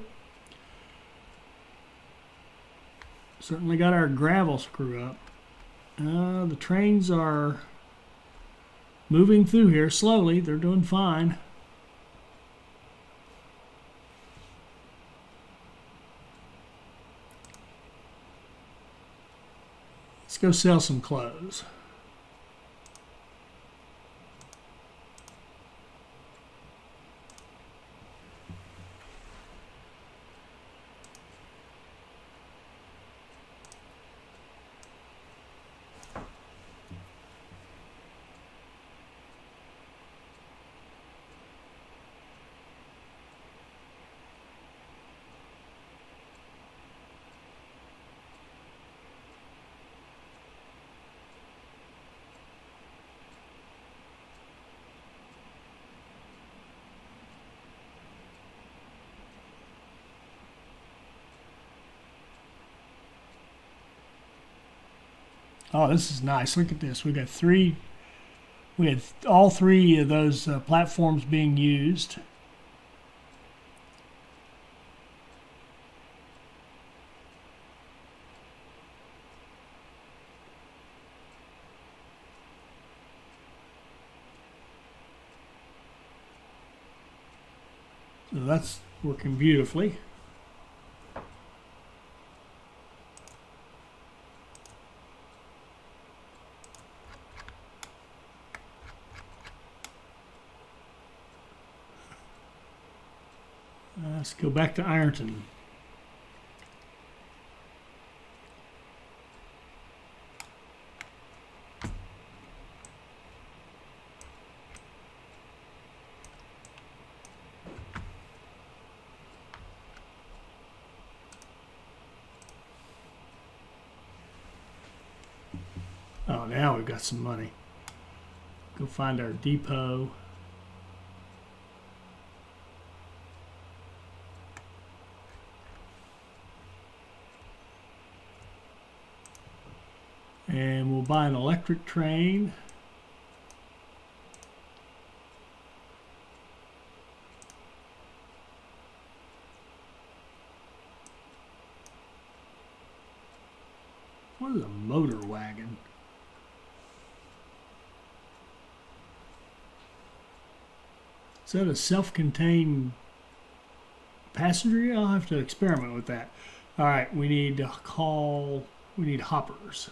Certainly got our gravel screw-up. The trains are moving through here slowly. They're doing fine. Let's go sell some clothes. Oh, this is nice. Look at this. We had all three of those platforms being used. So that's working beautifully. Let's go back to Ironton. Oh, now we've got some money. Go find our depot. And we'll buy an electric train. What is a motor wagon? Is that a self-contained passenger? I'll have to experiment with that. All right, we need hoppers.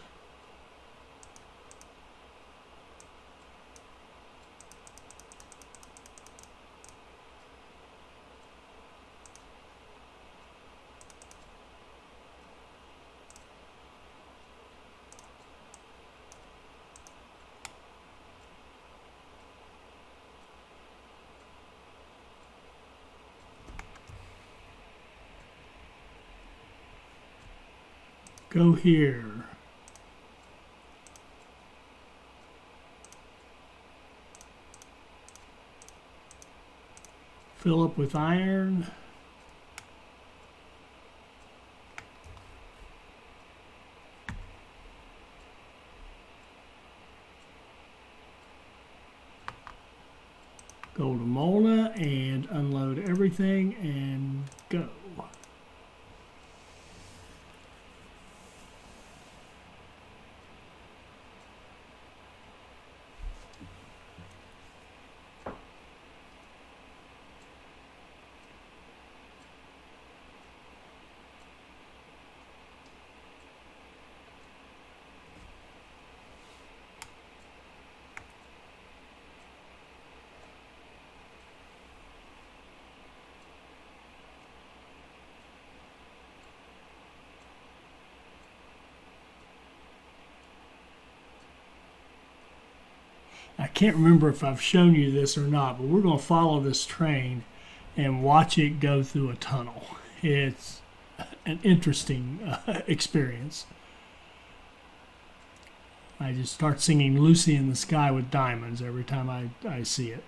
Go here. Fill up with iron. Go to Molna and unload everything and go. I can't remember if I've shown you this or not, but we're going to follow this train and watch it go through a tunnel. It's an interesting experience. I just start singing Lucy in the Sky with Diamonds every time I see it.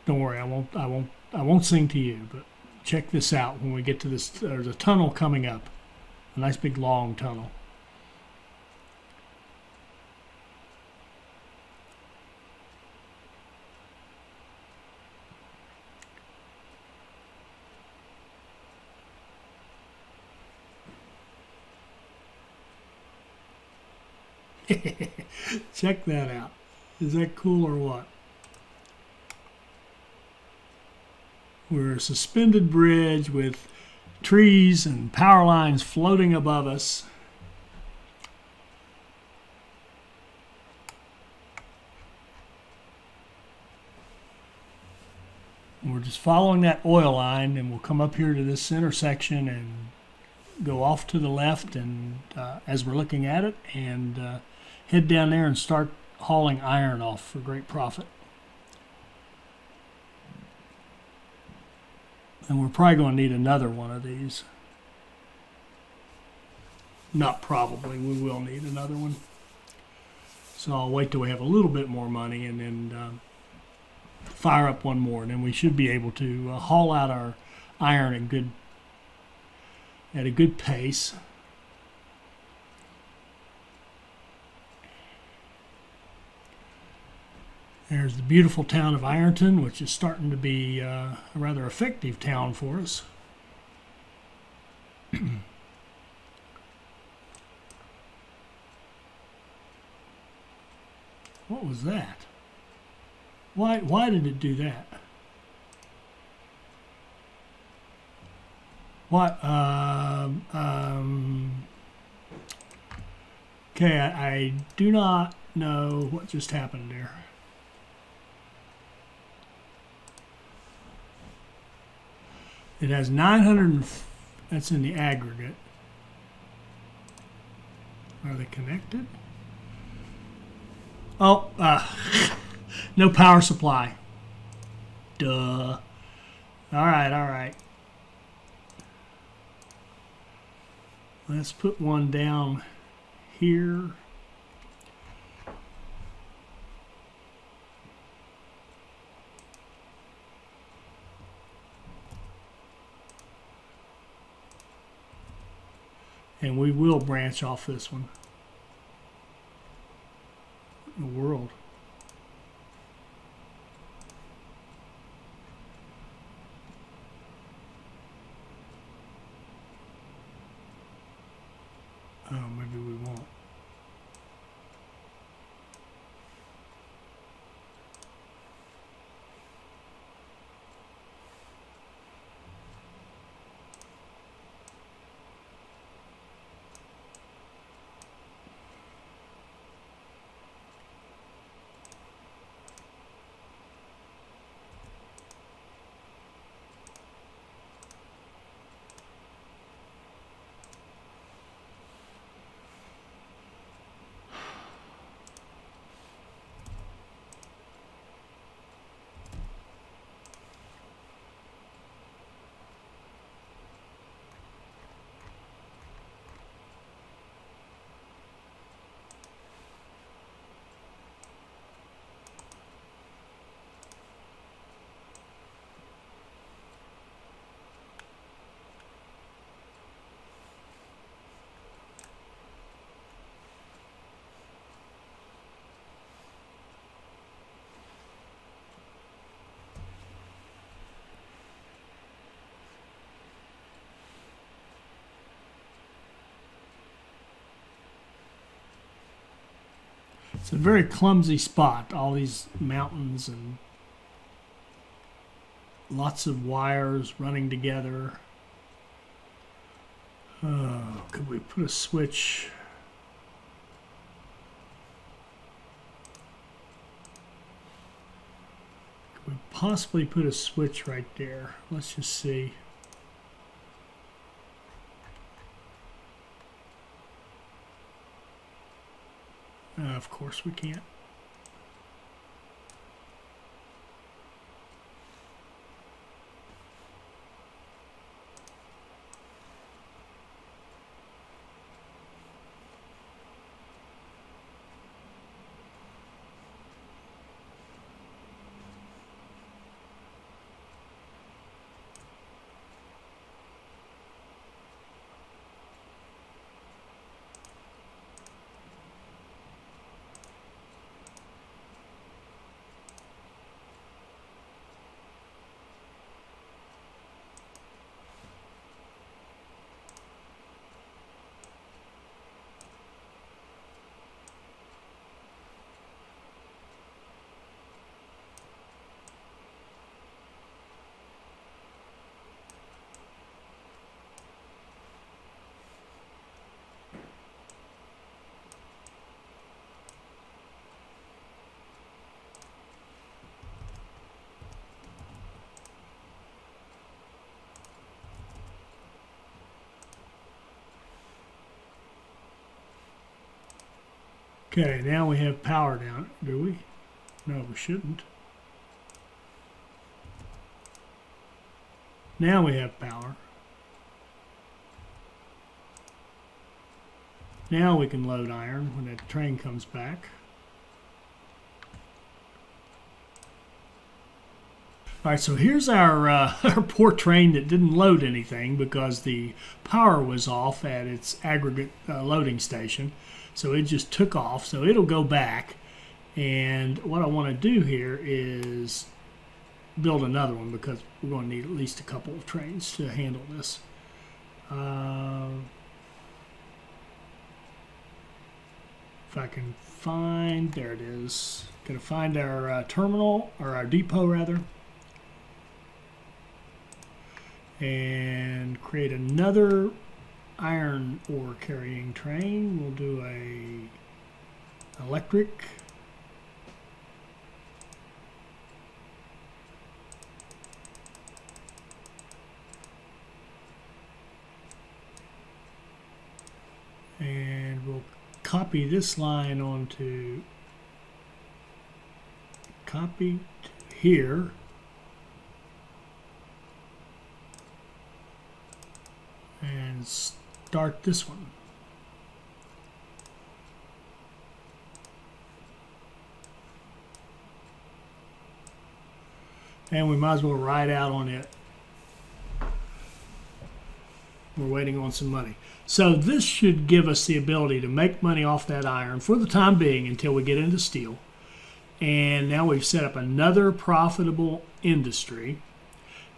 Don't worry, I won't sing to you, but check this out when we get to this. There's a tunnel coming up, a nice big long tunnel. Check that out. Is that cool or what? We're a suspended bridge with trees and power lines floating above us. And we're just following that oil line, and we'll come up here to this intersection and go off to the left, and as we're looking at it, and head down there and start hauling iron off for great profit. And we're probably going to need another one of these. Not probably, we will need another one. So I'll wait till we have a little bit more money and then fire up one more, and then we should be able to haul out our iron at a good pace. There's the beautiful town of Ironton, which is starting to be a rather effective town for us. What was that? Why did it do that? What? Okay, I do not know what just happened there. It has 900, that's in the aggregate. Are they connected? Oh, no power supply. Duh. All right. Let's put one down here. And we will branch off this one. The world. Oh, maybe we won't. It's a very clumsy spot, all these mountains and lots of wires running together. Could we put a switch? Could we possibly put a switch right there? Let's just see. Of course we can't. Okay, now we have power down, do we? No, we shouldn't. Now we have power. Now we can load iron when that train comes back. All right, so here's our, our poor train that didn't load anything because the power was off at its aggregate loading station. So it just took off, so it'll go back. And what I want to do here is build another one because we're going to need at least a couple of trains to handle this. If I can find, there it is. Going to find our terminal, or our depot rather. And create another iron ore carrying train. We'll do a electric. And we'll copy this line onto copy to here. And start this one. And we might as well ride out on it. We're waiting on some money. So this should give us the ability to make money off that iron for the time being until we get into steel. And now we've set up another profitable industry.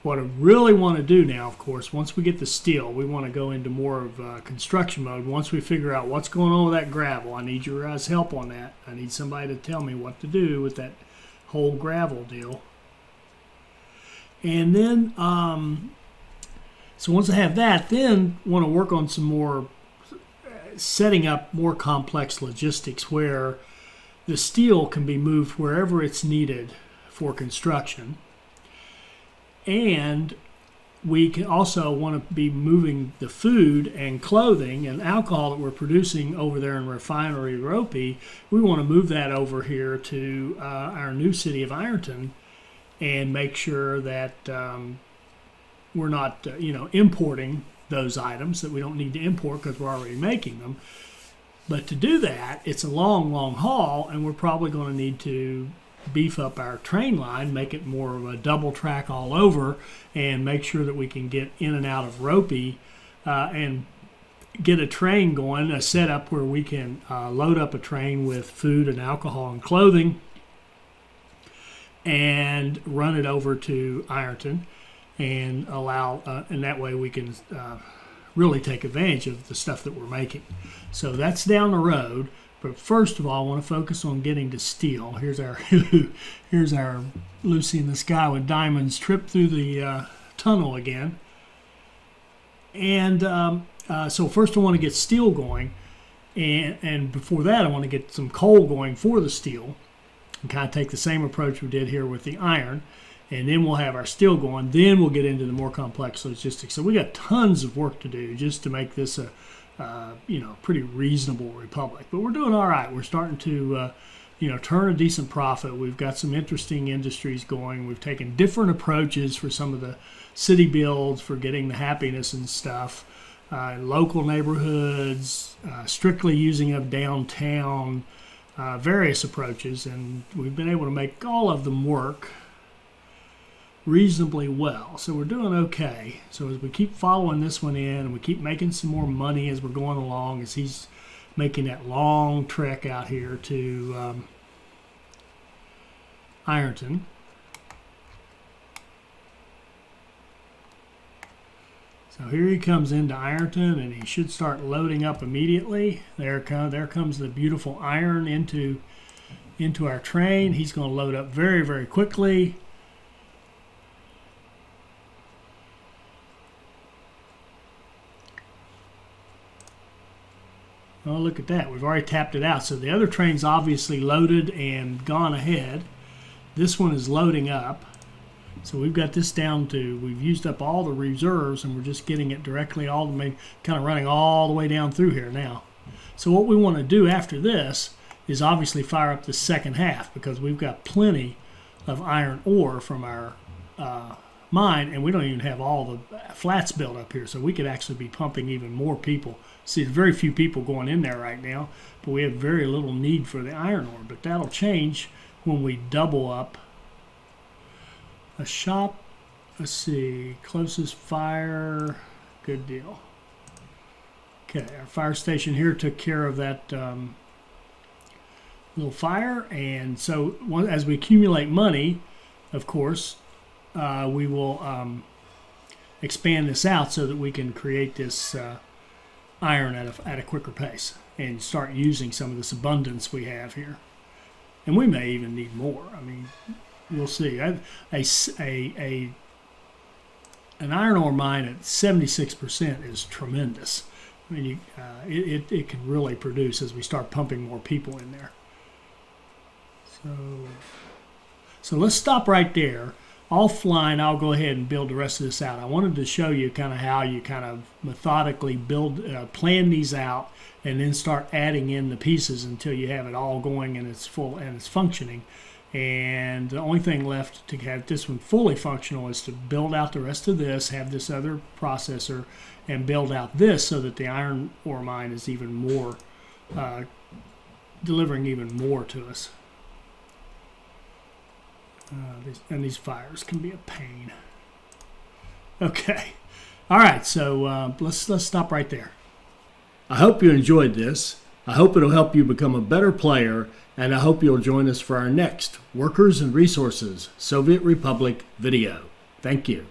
What I really want to do now, of course, once we get the steel, we want to go into more of construction mode. Once we figure out what's going on with that gravel, I need your guys' help on that. I need somebody to tell me what to do with that whole gravel deal. And then, so once I have that, then I want to work on some more, setting up more complex logistics where the steel can be moved wherever it's needed for construction. And we can also want to be moving the food and clothing and alcohol that we're producing over there in Refinery Ropey. We want to move that over here to our new city of Ironton and make sure that we're not, importing those items that we don't need to import because we're already making them. But to do that, it's a long, long haul, and we're probably going to need to beef up our train line, make it more of a double track all over, and make sure that we can get in and out of Ropey and get a train going, a setup where we can load up a train with food and alcohol and clothing and run it over to Ironton and allow, and that way we can really take advantage of the stuff that we're making. So that's down the road. But first of all, I want to focus on getting to steel. Here's our Lucy in the Sky with Diamonds trip through the tunnel again. And so first I want to get steel going. And before that, I want to get some coal going for the steel. And kind of take the same approach we did here with the iron. And then we'll have our steel going. Then we'll get into the more complex logistics. So we got tons of work to do just to make this a pretty reasonable republic. But we're doing all right. We're starting to, turn a decent profit. We've got some interesting industries going. We've taken different approaches for some of the city builds for getting the happiness and stuff. Local neighborhoods, strictly using of downtown, various approaches. And we've been able to make all of them work reasonably well. So we're doing okay. So as we keep following this one in and we keep making some more money as we're going along, as he's making that long trek out here to Ironton. So here he comes into Ironton and he should start loading up immediately. There comes the beautiful iron into our train. He's going to load up very, very quickly. Oh, look at that. We've already tapped it out. So the other train's obviously loaded and gone ahead. This one is loading up. So we've got this down to, we've used up all the reserves and we're just getting it directly all the way, kind of running all the way down through here now. So what we want to do after this is obviously fire up the second half because we've got plenty of iron ore from our mine and we don't even have all the flats built up here. So we could actually be pumping even more people. See, there's very few people going in there right now, but we have very little need for the iron ore. But that'll change when we double up a shop. Let's see, closest fire, good deal. Okay, our fire station here took care of that little fire. And so as we accumulate money, of course, we will expand this out so that we can create this iron at a quicker pace and start using some of this abundance we have here. And we may even need more. I mean, we'll see. An iron ore mine at 76% is tremendous. I mean, it can really produce as we start pumping more people in there. So let's stop right there. Offline, I'll go ahead and build the rest of this out. I wanted to show you kind of how you kind of methodically plan these out and then start adding in the pieces until you have it all going and it's full and it's functioning. And the only thing left to have this one fully functional is to build out the rest of this, have this other processor, and build out this so that the iron ore mine is even more, delivering even more to us. These fires can be a pain. Okay. All right, so let's stop right there. I hope you enjoyed this. I hope it'll help you become a better player, and I hope you'll join us for our next Workers and Resources Soviet Republic video. Thank you.